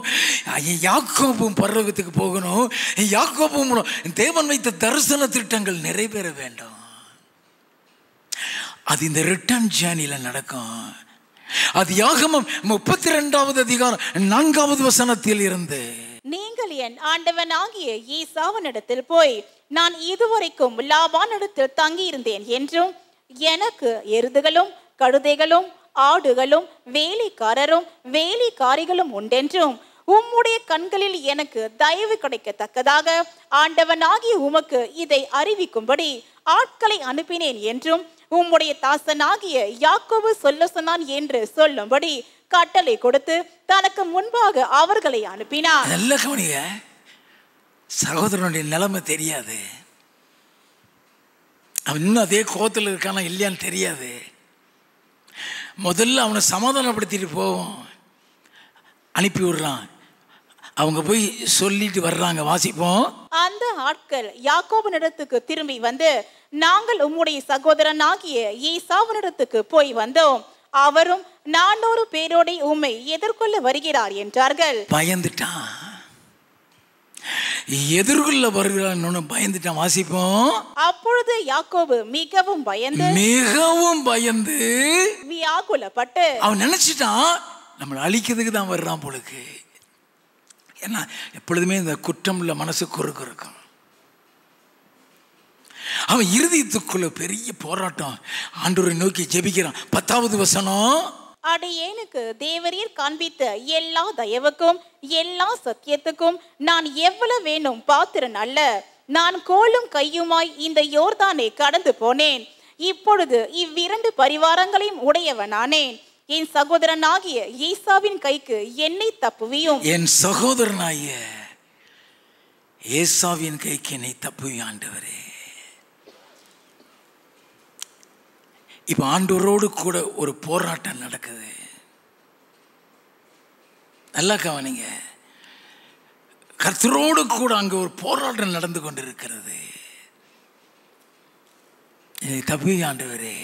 யாக்கோபும் பரலோகத்துக்கு போகணும். யாக்கோபும் தேவன் வைத்த தரிசன திட்டங்கள் நிறைவேற வேண்டும். அது இந்த ரிட்டர்ன் ஜேர்னியில் நடக்கும். அது யாகமம் 32வது அதிகாரம் 4வது வசனத்தில் இருந்து, நீங்கள் என் ஆண்டவனாகிய ஈசாவனிடத்தில் போய் நான் இதுவரைக்கும் லாபானிடத்தில் தங்கியிருந்தேன் என்றும் எனக்கு எருதுகளும் கழுதைகளும் ஆடுகளும் வேலைக்காரரும் வேலைக்காரிகளும் உண்டென்றும் உம்முடைய கண்களில் எனக்கு தயவு கிடைக்கத்தக்கதாக ஆண்டவனாகிய உமக்கு இதை அறிவிக்கும்படி ஆட்களை அனுப்பினேன் என்றும் உம்முடைய தாசனாகிய யாக்கோபு சொல்ல சொன்னான் என்று சொல்லும்படி கட்டளை கொடுத்து தனக்கு முன்பாக அவர்களை அனுப்பினார். நல்ல கவனிங்க. சகோதரனுடைய நிலைமை தெரியாது. அவன் இன்னும் அதே கோத்தில் இருக்கானா இல்லையான்னு தெரியாது. முதல்ல அவனை சமாதானப்படுத்திட்டு போவோம், அனுப்பி விடுறான். அவங்க போய் சொல்லிட்டு வர்றாங்க. வாசிப்போம். அந்த ஆட்கள் யாக்கோபினிடத்துக்கு திரும்பி வந்து, நாங்கள் உம்முடைய சகோதரனாகிய ஈசாவினிடத்துக்கு போய் வந்தோம், அவரும் 400 பேரோட உம்மை எதிர்கொள்ள வருகிறார் என்றார்கள். பயந்துட்டான், எதிர்கொள்ள வருகிறான்னு பயந்துட்டான். வாசிப்போம். அப்பொழுது யாக்கோபு மிகவும் பயந்து வியாகுலப்பட்டு அவன் நினைச்சிட்டான் நம்மளை அழிக்கிறதுக்கு தான் வர்றான் போலுக்கு. ஏன்னா எப்பொழுதுமே இந்த குற்றம் உள்ள மனசு குறுக்கு இருக்கும். அவன் இருதயத்துக்குள்ள பெரிய போராட்டம், ஆண்டவரை நோக்கி ஜெபிக்கிறான். 10வது வசனம், அடியேனுக்கு தேவரீர் காண்பித்த எல்லா தயவுக்கும் எல்லா சத்தியத்துக்கும் நான் எவ்வளவு வேணும் பாத்திரன் அல்ல. நான் கோலும் கையுமாய் இந்த யோர்தானை கடந்து போனேன். இப்பொழுது இவ்விரண்டு பரிவாரங்களையும் உடையவனானேன். என் சகோதரனாகிய ஈசாவின் கைக்கு என்னை தப்புவியும். என் சகோதரனாகிய ஏசாவின் கைக்கு என்னை தப்புவியும் ஆண்டவரே. இப்ப ஆண்டவரோடு கூட ஒரு போராட்டம் நடக்குது. நல்லா கவனிங்க. கர்த்தரோடு கூட அங்க ஒரு போராட்டம் நடந்து கொண்டிருக்கிறது. என்னை தப்புவியும் ஆண்டவரே.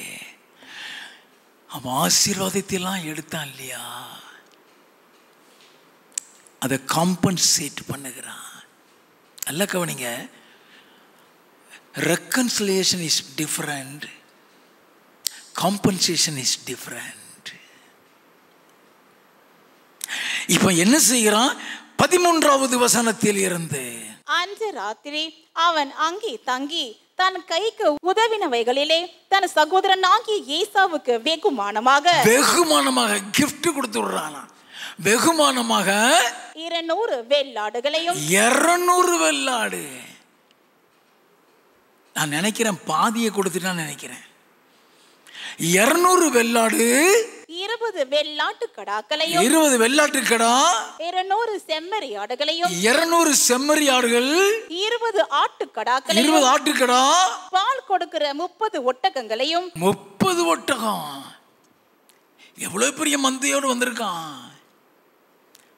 அவன் ஆசீர்வாதத்தையெல்லாம் எடுத்தான் இல்லையா, அதை காம்பன்சேட் பண்ணுகிறான். நல்லா கவனிங்க. Reconciliation is different, compensation is different. இப்ப என்ன செய்கிறான்? 13வது வசனத்தில் இருந்து, அன்று ராத்திரி அவன் அங்கே தங்கி தன் கைக்கு உதவினவைகளிலே தன் சகோதரனாகிய ஏசாவுக்கு வெகுமானமாக கிஃப்ட் கொடுத்து விடுறானா. வெகுமானமாக 200 வெள்ளாடுகளையும் 200 வெள்ளாடு. நான் நினைக்கிறேன் பாதியை கொடுத்துட்டான்னு நினைக்கிறேன். 200 வெள்ளாடு, 20 வெள்ளாட்டு கடாக்களையும் 20 வெள்ளாட்டு கடா, 200 செம்மறி ஆடுகளையும் 200 செம்மறி ஆடுகள், 20 ஆட்டு கடாக்களையும் 20 ஆட்டுக்கடா, பால் கொடுக்கிற 30 ஒட்டகங்களையும் 30 ஒட்டகம். எவ்வளவு பெரிய மந்தையோடு வந்திருக்கான்.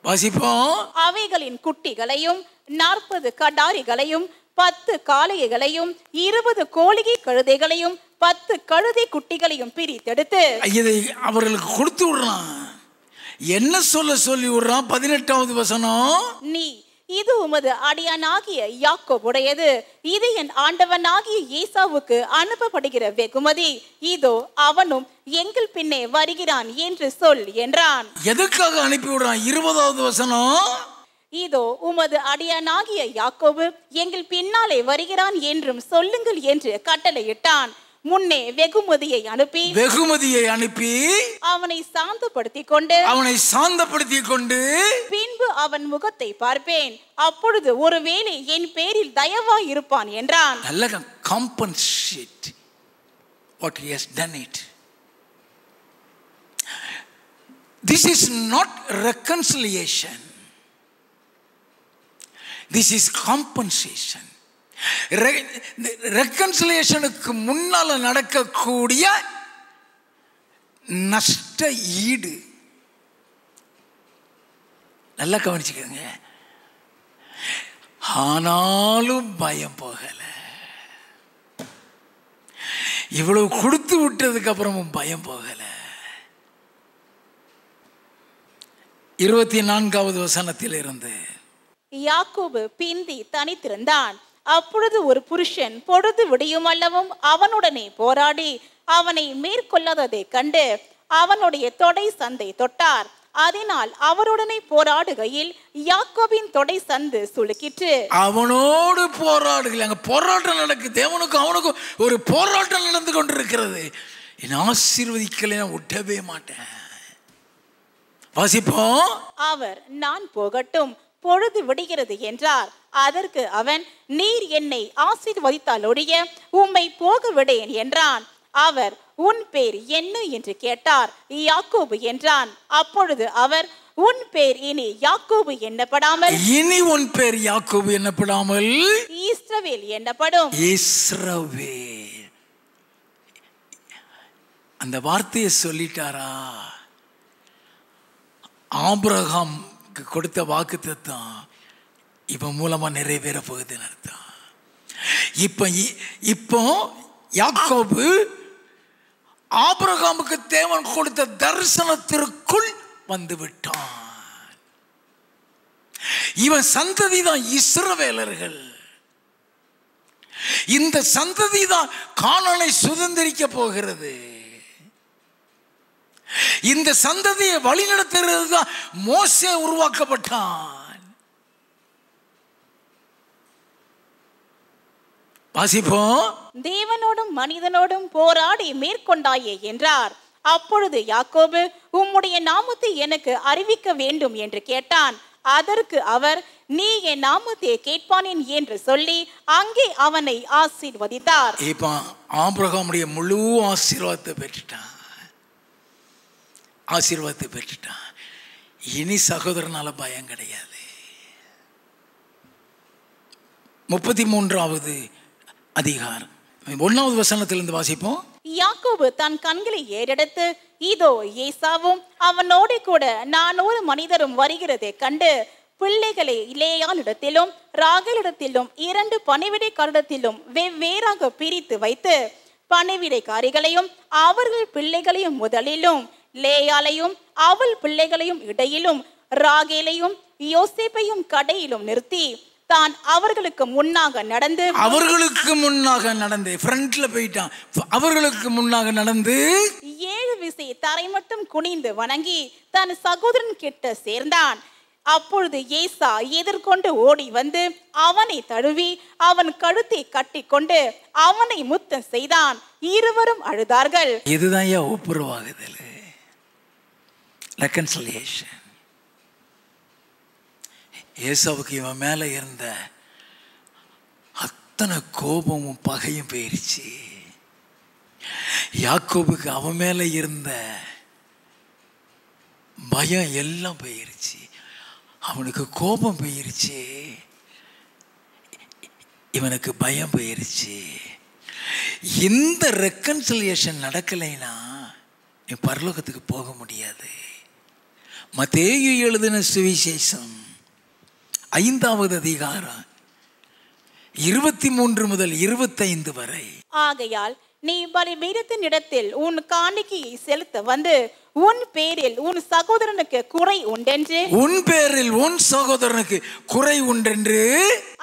வாசிப்போம். அவைகளின் குட்டிகளையும் 40 கடாரிகளையும் 10 காளைகளையும் 20 கோழிகை கழுதைகளையும் 10 கழுதை குட்டிகளையும் பிரித்தெடுத்து இதை அவர்களுக்கு கொடுத்து விடுறான். என்ன சொல்லி விடுறான்? 18வது வசனம், நீ இது உமது அடியானாகிய யாக்கோபுடையது, இது என் ஆண்டவனாகிய ஏசாவுக்கு அனுப்பப்படுகிற வெகுமதி, இதோ அவனும் எங்கள் பின்னே வருகிறான் என்று சொல் என்றான். எதுக்காக அனுப்பி விடுறான்? 20வது வசனம், இதோ உமது அடியானாகிய யாக்கோபு எங்கள் பின்னாலே வருகிறான் என்றும் சொல்லுங்கள் என்று கட்டளையிட்டான். முன்னே வெகுமதியை அனுப்பி அவனை சாந்தப்படுத்திக் கொண்டு பின்பு அவன் முகத்தை பார்ப்பேன், அப்பொழுது ஒருவேளை என் பேரில் தயவாய் இருப்பான் என்றான். நல்ல compensate what he has done it. This is not reconciliation, this is compensation. ரெக்கன்சிலியேஷனுக்கு முன்னால நடக்கக்கூடிய நஷ்ட ஈடு. நல்லா கவனிச்சுக்கோங்க. ஆனாலும் பயம் போகல. இவ்வளவு கொடுத்து விட்டதுக்கு அப்புறமும் பயம் போகல. 24வது வசனத்தில் இருந்து, யாக்கோபு பிந்தி தனித்திருந்தான். அப்பொழுது ஒரு புருஷன் பொழுது விடியும் அல்லவும் அவனுடனே போராடி அவனை மேற்கொள்ளாததை கண்டு அவனுடைய தொடை சந்தை தொட்டார். அதனால் அவருடனே போராடுகையில் யாக்கோபின் தொடை சந்து சுளுக்கிற்று. அவனோடு போராடுகள். அங்க போராட்டம் நடக்குது. தேவனுக்கும் அவனுக்கும் ஒரு போராட்டம் நடந்து கொண்டிருக்கிறது. என் ஆசீர்வதிக்கலை விட்டவே மாட்டேன். வாசிப்போம். அவர் நான் போகட்டும், பொழுது விடுகிறது என்றார். அதற்கு அவன், நீர் என்னை ஆசீர்வதித்தால் ஒழிய உம்மை போக விடேன் என்றான். அவர், உன் பேர் என்ன என்று கேட்டார். யாக்கோபு என்றான். அப்பொழுது அவர், உன் பேர் இனி யாக்கோபு எண்ணப்படாமல் உன் பேர் யாக்கோபு எண்ணப்படாமல் இஸ்ரவேல் எண்ணப்படும். இஸ்ரவேல். அந்த வார்த்தையை சொல்லிட்டாரா? ஆபிரகாம் கொடுத்த வாக்குத்தத்தம் இவன் மூலமா நிறைவேற போகுதுன்னு அர்த்தம். இப்போ யாக்கோபு ஆபிரகாமுக்கு தேவன் கொடுத்த தரிசனத்திற்குள் வந்து விட்டான். இவன் சந்ததி தான் இஸ்ரவேலர்கள். இந்த சந்ததி தான் கானானை சுதந்திரிக்க போகிறது. இந்த சந்ததியை வழிநடத்துகிறது தான் மோசே உருவாக்கப்பட்டான். வாசிப்போம். தேவனோடும் மனிதனோடும் போராடி மேற்கொண்டாயே என்றார். அப்பொழுது யாக்கோபு, உம்முடைய நாமத்தை எனக்கு அறிவிக்க வேண்டும் என்று கேட்டான். அதற்கு அவர், நீ என் நாமத்தை கேட்பானேன் என்று சொல்லி அங்கே அவனை ஆசீர்வதித்தார். இப்ப ஆபிரகாமுடைய முழு ஆசீர்வாதத்தை பெற்றுட்டான். இனி சகோதரனால பயம் கிடையாது. 33வது அதிகாரம் 1வது வசனத்திலிருந்து வாசிப்போம். யாக்கோபு தன் கண்களை ஏறெடுத்து, இதோ ஏசாவும் அவனோடு கூட 400 மனிதரும் வருகிறதை கண்டு பிள்ளைகளை லேயாளிடத்திலும் ராகேலிடத்திலும் 2 பணிவிடைக்காரிடத்திலும் வெவ்வேறாக பிரித்து வைத்து பணிவிடைக்காரிகளையும் அவர்கள் பிள்ளைகளையும் முதலிலும் லேயாளையும் அவள் பிள்ளைகளையும் இடையிலும் ராகேலையும் யோசேப்பையும் கடையிலும் நிறுத்தி தான் அவர்களுக்கு முன்னாக நடந்து ஃப்ரண்ட்ல போயிட்டான். அவர்களுக்கு முன்னாக நடந்து 7 விசை தரை மட்டும் குனிந்து வணங்கி தன் சகோதரன் கிட்ட சேர்ந்தான். அப்பொழுது ஏசா எதிர்கொண்டு ஓடி வந்து அவனை தழுவி அவன் கழுத்தை கட்டி கொண்டு அவனை முத்தம் செய்தான். இருவரும் அழுதார்கள். இதுதான் ஒப்புரவாகுதல், ரெக்கன்சிலியேஷன். ஏசாவுக்கு இவன் மேல இருந்த அத்தனை கோபமும் பகையும் போயிருச்சு. யாக்கோபுக்கு அவன் மேல இருந்த பயம் எல்லாம் போயிருச்சு. அவனுக்கு கோபம் போயிருச்சு, இவனுக்கு பயம் போயிருச்சு. இந்த ரெக்கன்சிலியேஷன் நடக்கலைன்னா நீ பரலோகத்துக்கு போக முடியாது. மத்தேயு எழுதின சுவிசேஷம் 5வது அதிகாரம் 23 முதல் 25 வரை. ஆகையால் நீ பலிபீடத்தின் இடத்தில் உன் காணிக்கையை செலுத்த வந்து உன் பேரில் உன் சகோதரனுக்கு குறை உண்டென்று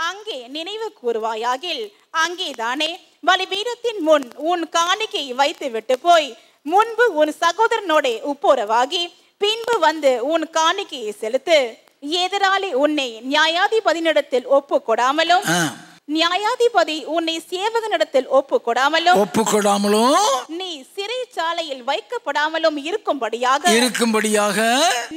அங்கே நினைவு கூறுவாயாகில் அங்கேதானே பலிபீடத்தின் முன் உன் காணிக்கையை வைத்து விட்டு போய் முன்பு உன் சகோதரனோட உப்புரவாகி பின்பு வந்து உன் காணிக்கையை செலுத்து. எதிராளி உன்னை நியாயாதிபதியினிடத்தில் ஒப்பு கொடாமலும் நியாயாதிபதி உன்னை சேவகனிடத்தில் ஒப்பு கொடாமலும் நீ சிறைச்சாலையில் வைக்கப்படாமலும் இருக்கும்படியாக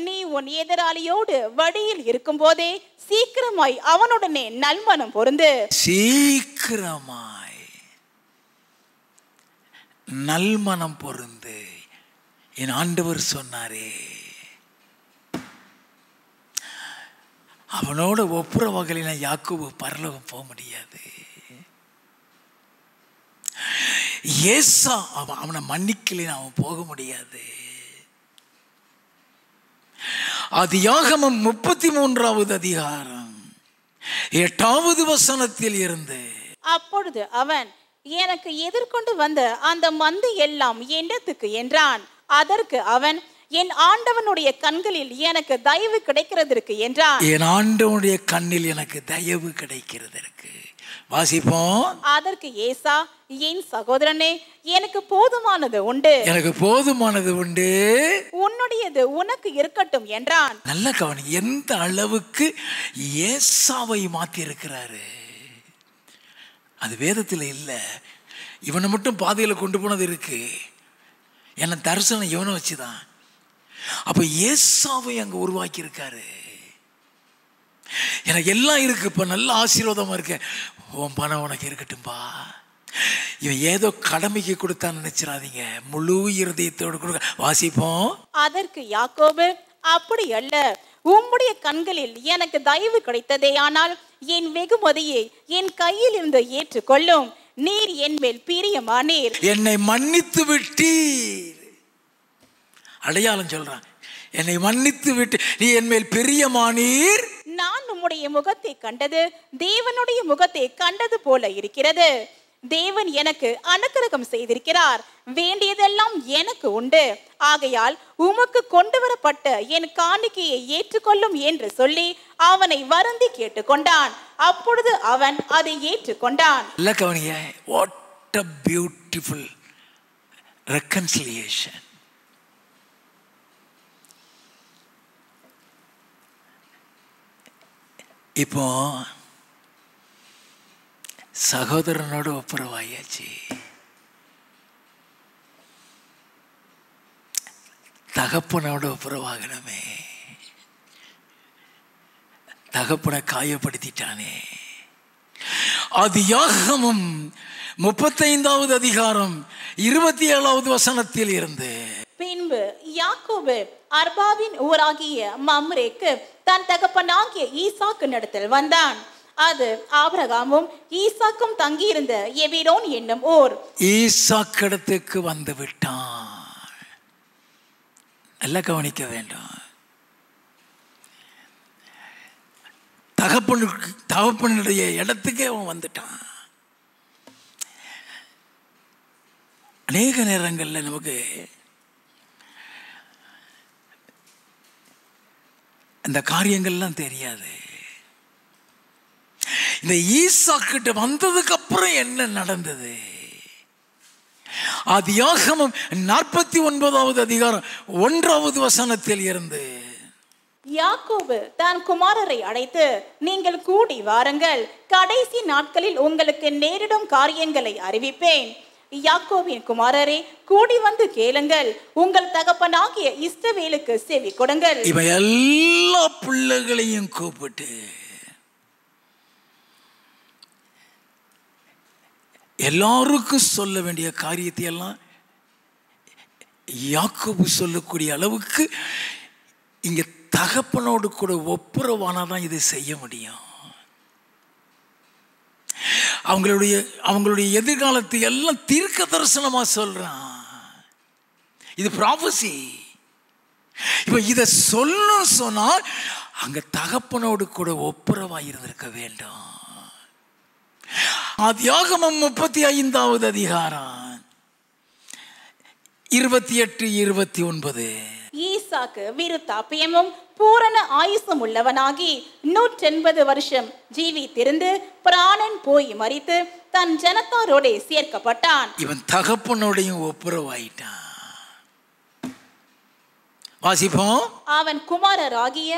நீ உன் எதிராளியோடு வழியில் இருக்கும் போதே சீக்கிரமாய் அவனுடனே நல்மனம் பொருந்து. சீக்கிரமாய் நல்மனம் பொருந்து. என் ஆண்டவர் சொன்னாரே, அவனோட ஒப்புரவாகலின யாக்கோபு பரலோகம் போக முடியாது. ஏசா அவனை மன்னிக்கலைன்னு அவன் போக முடியாது. ஆதியாகமம் 33வது அதிகாரம் 8வது வசனத்தில் இருந்து, அப்பொழுது அவன், எனக்கு எதிர்கொண்டு வந்த அந்த மந்தை எல்லாம் என்னத்துக்கு என்றான். அதற்கு அவன், என் ஆண்டவனுடைய கண்களில் எனக்கு தயவு கிடைக்கிறதற்கு என்றான். என் ஆண்டவனுடைய கண்ணில் எனக்கு தயவு கிடைக்கிறதற்கு. வாசிப்போம். அதற்கு ஏசா, என் சகோதரனே, எனக்கு போதுமானது உண்டு, எனக்கு போதுமானது உண்டு, உன்னுடையது உனக்கு இருக்கட்டும் என்றான். நல்ல கவனி, எந்த அளவுக்கு ஏசாவை மாத்தி இருக்கிறாரு. அது வேதத்தில் இல்லை, இவனை மட்டும் பாதையில் கொண்டு போனது இருக்கு. என்ன தரிசனம் இவனை வச்சுதான். அப்ப ஏசாவை அங்க உருவாக்கி இருக்காரு. எனக்கு எல்லாம் இருக்கு, இப்ப நல்ல ஆசீர்வாதமா இருக்கு, உன் பணம் உனக்கு இருக்கட்டும்பா. இவன் ஏதோ கடமைக்கு கொடுத்தான்னு நினைச்சிடாதீங்க, முழு இருதயத்தோடு கொடுக்க. வாசிப்போம். அதற்கு யாக்கோபு, அப்படி அல்ல, உம்முடைய கண்களில் எனக்கு தயவு கிடைத்ததே, ஆனால் என் வெகுமதியை என் கையில் இருந்து ஏற்றுக்கொள்ளும். நீர் என் மேல் பிரியமானீர், என்னை மன்னித்து விட்டீர். அடையாளம் சொல்றான், என்னை மன்னித்து விட்டு நீ என் மேல் பிரியமானீர். நான் உம்முடைய முகத்தை கண்டது தேவனுடைய முகத்தை கண்டது போல இருக்கிறது. தேவன் எனக்கு அனுக்கிரகம் செய்திருக்கிறார், வேண்டியதெல்லாம் எனக்கு உண்டு. ஆகையால் உமக்கு கொண்டு வரப்பட்ட என் காணிக்கையை ஏற்றுக்கொள்ளும் என்று சொல்லி அவனை வருந்தி கேட்டுக்கொண்டான். அப்பொழுது அவன் அதை ஏற்றுக்கொண்டான். What a beautiful reconciliation. இப்போ சகோதரனோட ஒப்புரவாயாச்சு. தகப்பனோட ஒப்புரவாகணுமே. தகப்பனை காயப்படுத்திட்டானே. ஆதியாகமம் 35வது அதிகாரம் 27வது வசனத்தில் இருந்து, பின்பு யாக்கோபு அர்பாவின் ஊராகிய மம்ரேக்கு தன் தகப்பனாகிய ஈசாக்கு நடத்தில் வந்தான். அது ஆபிரகாமும் ஈசாக்கும் தங்கியிருந்த எபிரோன் என்னும் ஊர். ஈசாக்கிடத்துக்கு வந்து விட்டான். நல்லா கவனிக்க வேண்டும். தகப்பனுடைய இடத்துக்கே அவன் வந்துட்டான். அநேக நேரங்களில் நமக்கு அந்த காரியங்கள்லாம் தெரியாது. இந்த ஈசாக்கிட்ட வந்ததுக்கு அப்புறம் என்ன நடந்தது? ஆதியாகமம் 49வது அதிகாரம் 1வது வசனத்தில் இருந்து, யாக்கோபு தன் குமாரரை அழைத்து, நீங்கள் கூடி வாருங்கள், கடைசி நாட்களில் உங்களுக்கு நேரிடும் காரியங்களை அறிவிப்பேன். யாக்கோபின் குமாரரே, கூடி வந்து கேளுங்கள், உங்கள் தகப்பனாகிய இஸ்ரவேலுக்கு செவி கொடுங்கள். இவன் எல்லா பிள்ளைகளையும் கூப்பிட்டு எல்லாருக்கும் சொல்ல வேண்டிய காரியத்தை எல்லாம் யாக்கோபு சொல்லக்கூடிய அளவுக்கு இங்க தகப்பனோடு கூட ஒப்புரவானாதான் இதை செய்ய முடியும். அவங்களுடைய எதிர்காலத்தை எல்லாம் தீர்க்க தரிசனமா சொல்றான். இது ப்ராபசி. இப்ப இத சொல்லணும் சொன்னால் அங்க தகப்பனோடு கூட ஒப்புரவா இருந்திருக்க வேண்டும். ஆதியாகமம் 35வது அதிகாரம் 28, 29. ஈசாக்கு விருத்தாப்பியமும் பூரண ஆயுசும் உள்ளவனாகி 180 வருஷம் ஜீவித்திருந்து பிராணன் போய் மரித்து தன் ஜனத்தாரோட சேர்க்கப்பட்டான். இவன் தகப்பனோடையும் ஒப்புரவாயிட்டான். வாசிப்போம். அவன் குமாரராகிய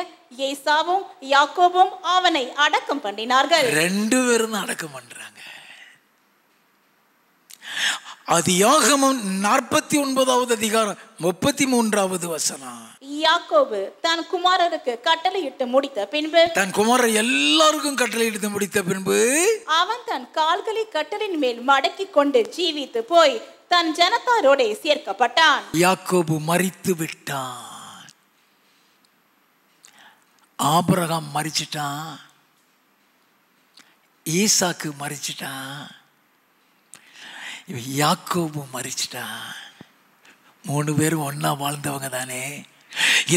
ஏசாவும் யாக்கோபும் அவனை அடக்கம் பண்ணினார்கள். 2 பேரும் அடக்கம் பண்றாங்க. ஆதியாகமம் 49வது அதிகாரம் 33வது வசனம். யாக்கோபு தன் குமாரருக்கு கட்டளையிட்டு முடித்த பின்பு, தன் குமாரர் எல்லாருக்கும் கட்டளையிட்டு முடித்த பின்பு, அவன் தன் கால்களை கட்டளின் மேல் மடக்கி கொண்டு ஜீவித்து போய் தன் ஜனத்தாரோட சேர்க்கப்பட்டான். யாக்கோபு மரித்து விட்டான். ஆபிரகாம் மரிச்சிட்டான். ஈசாக்கு மரிச்சிட்டான். யாக்கோபு மரிச்சிட்டான். 3 பேரும் ஒன்னா வாழ்ந்தவங்க தானே.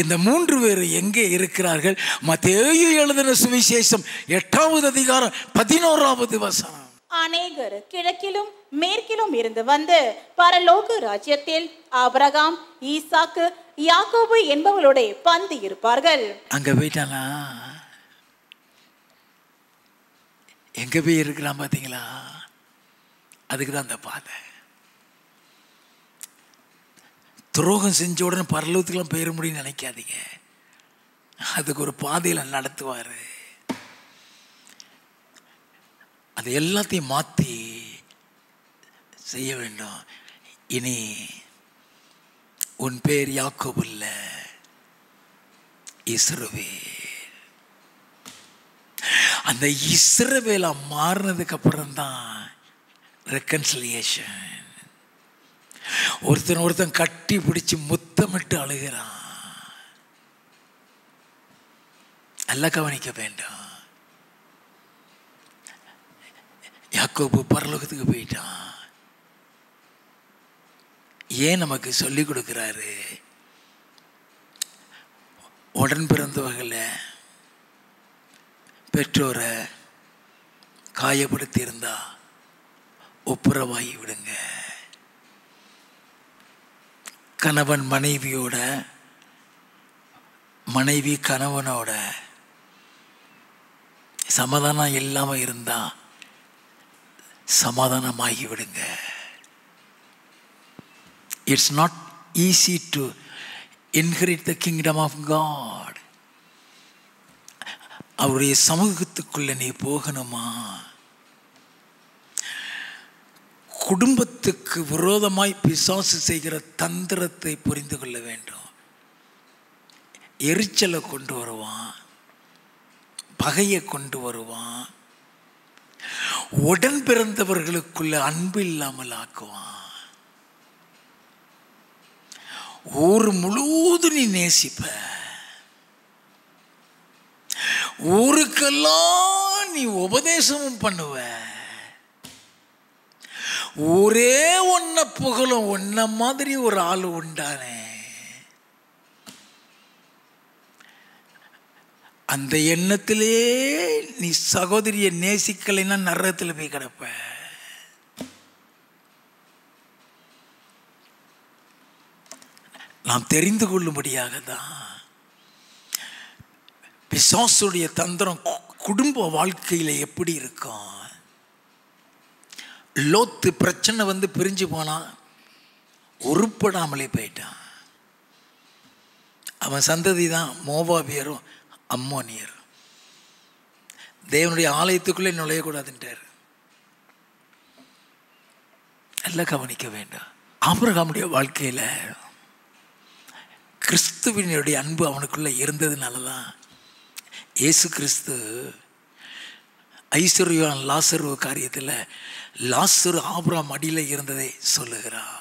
இந்த 3 பேர் எங்கே இருக்கிறார்கள்? மத்தேயு எழுதின சுவிசேஷம் 8வது அதிகாரம் 11வது வசனம். அநேகர் கிழக்கிலும் மேற்கிலும் இருந்து வந்து பரலோக ராஜ்யத்தில் ஆபிரகாம், ஈசாக்கு, யாக்கோபு என்பவர்களோட பந்தி இருப்பார்கள். அங்க போயிட்டானா? எங்க போய் இருக்கிறான் பாத்தீங்களா? அதுக்குதான் அந்த பாதை. துரோகம் செஞ்ச உடனே பரலோகத்துக்கெல்லாம் போயிட முடியும்னு நினைக்காதீங்க. அதுக்கு ஒரு பாதையில நடத்துவாரு. அது எல்லாத்தையும் மாற்றி செய்ய வேண்டும். இனி உன் பேர் யாக்கோபு இல்லை, இஸ்ரவேல். அந்த இஸ்ரவேலா மாறினதுக்கு அப்புறம் தான் ரெக்கன்சிலியேஷன். ஒருத்தன் கட்டி பிடிச்சு முத்தமிட்டு அழுகிறான். நல்லா கவனிக்க வேண்டும். யாக்கோபு பரலோகத்துக்கு போயிட்டான். ஏன் நமக்கு சொல்லி கொடுக்கிறாரு? உடன் பிறந்தவர்களை பெற்றோரை காயப்படுத்தி இருந்தா ஒப்புரவாகி விடுங்க. கணவன் மனைவியோட, மனைவி கணவனோட சமாதானம் இல்லாமல் இருந்தா சமாதானமாகி விடுங்க. It's not easy to inherit the kingdom of God. அவருடைய சமூகத்துக்குள்ள நீ போகணுமா? குடும்பத்துக்கு விரோதமாய் பிசாசு செய்கிற தந்திரத்தை புரிந்து கொள்ள வேண்டும். எரிச்சலை கொண்டு வருவான், பகையை கொண்டு வருவான், உடன் பிறந்தவர்களுக்குள்ள அன்பு இல்லாமல் ஆக்குவான். ஊர் முழுவதும் நீ நேசிப்ப, ஊருக்கெல்லாம் நீ உபதேசமும் பண்ணுவ, ஒரே ஒன்ன புகழும். ஒன்ன மாதிரி ஒரு ஆள் உண்டானே. அந்த எண்ணத்திலே நீ சகோதரியை நேசிக்கலைன்னா நரகத்தில் போய் கிடப்ப. நாம் தெரிந்து கொள்ளும்படியாக தான் பிசாசுடைய தந்திரம் குடும்ப வாழ்க்கையில எப்படி இருக்கும். லோத்து பிரச்சனை வந்து பிரிஞ்சு போனான், உருப்படாமலே போயிட்டான். அவன் சந்ததி தான் மோவாபியரும் அம்மோனியர். தேவனுடைய ஆலயத்துக்குள்ளே நுழையக்கூடாதுன்றார். எல்லாம் கவனிக்க வேண்டாம். ஆபிரகாமுடைய வாழ்க்கையில் கிறிஸ்துவினுடைய அன்பு அவனுக்குள்ள இருந்ததுனால தான் இயேசு கிறிஸ்து ஐஸ்வர்யான் லாசரு காரியத்தில் லாசரு ஆபிரகாம் அடியில் இருந்ததை சொல்லுகிறார்.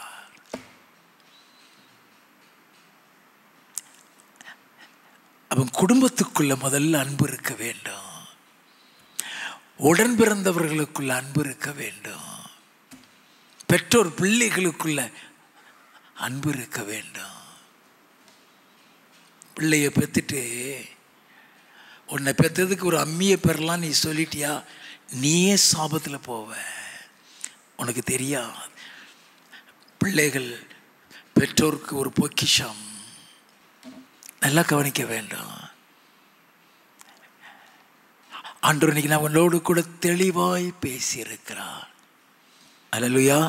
அவன் குடும்பத்துக்குள்ள முதல்ல அன்பு இருக்க வேண்டும், உடன் பிறந்தவர்களுக்குள்ள அன்பு இருக்க வேண்டும், பெற்றோர் பிள்ளைகளுக்குள்ள அன்பு இருக்க வேண்டும். பிள்ளைய பெற்றுட்டு உன்னை பெற்றதுக்கு ஒரு அம்மியை பெறலாம் நீ சொல்லிட்டியா, நீயே சாபத்தில் போவ. உனக்கு தெரியாது. பிள்ளைகள் பெற்றோருக்கு ஒரு பொக்கிஷம். நல்லா கவனிக்க வேண்டும். ஆண்டவர் இன்னைக்கு நான் உன்னோடு கூட தெளிவாய் பேசியிருக்கிறார். அல்லேலூயா.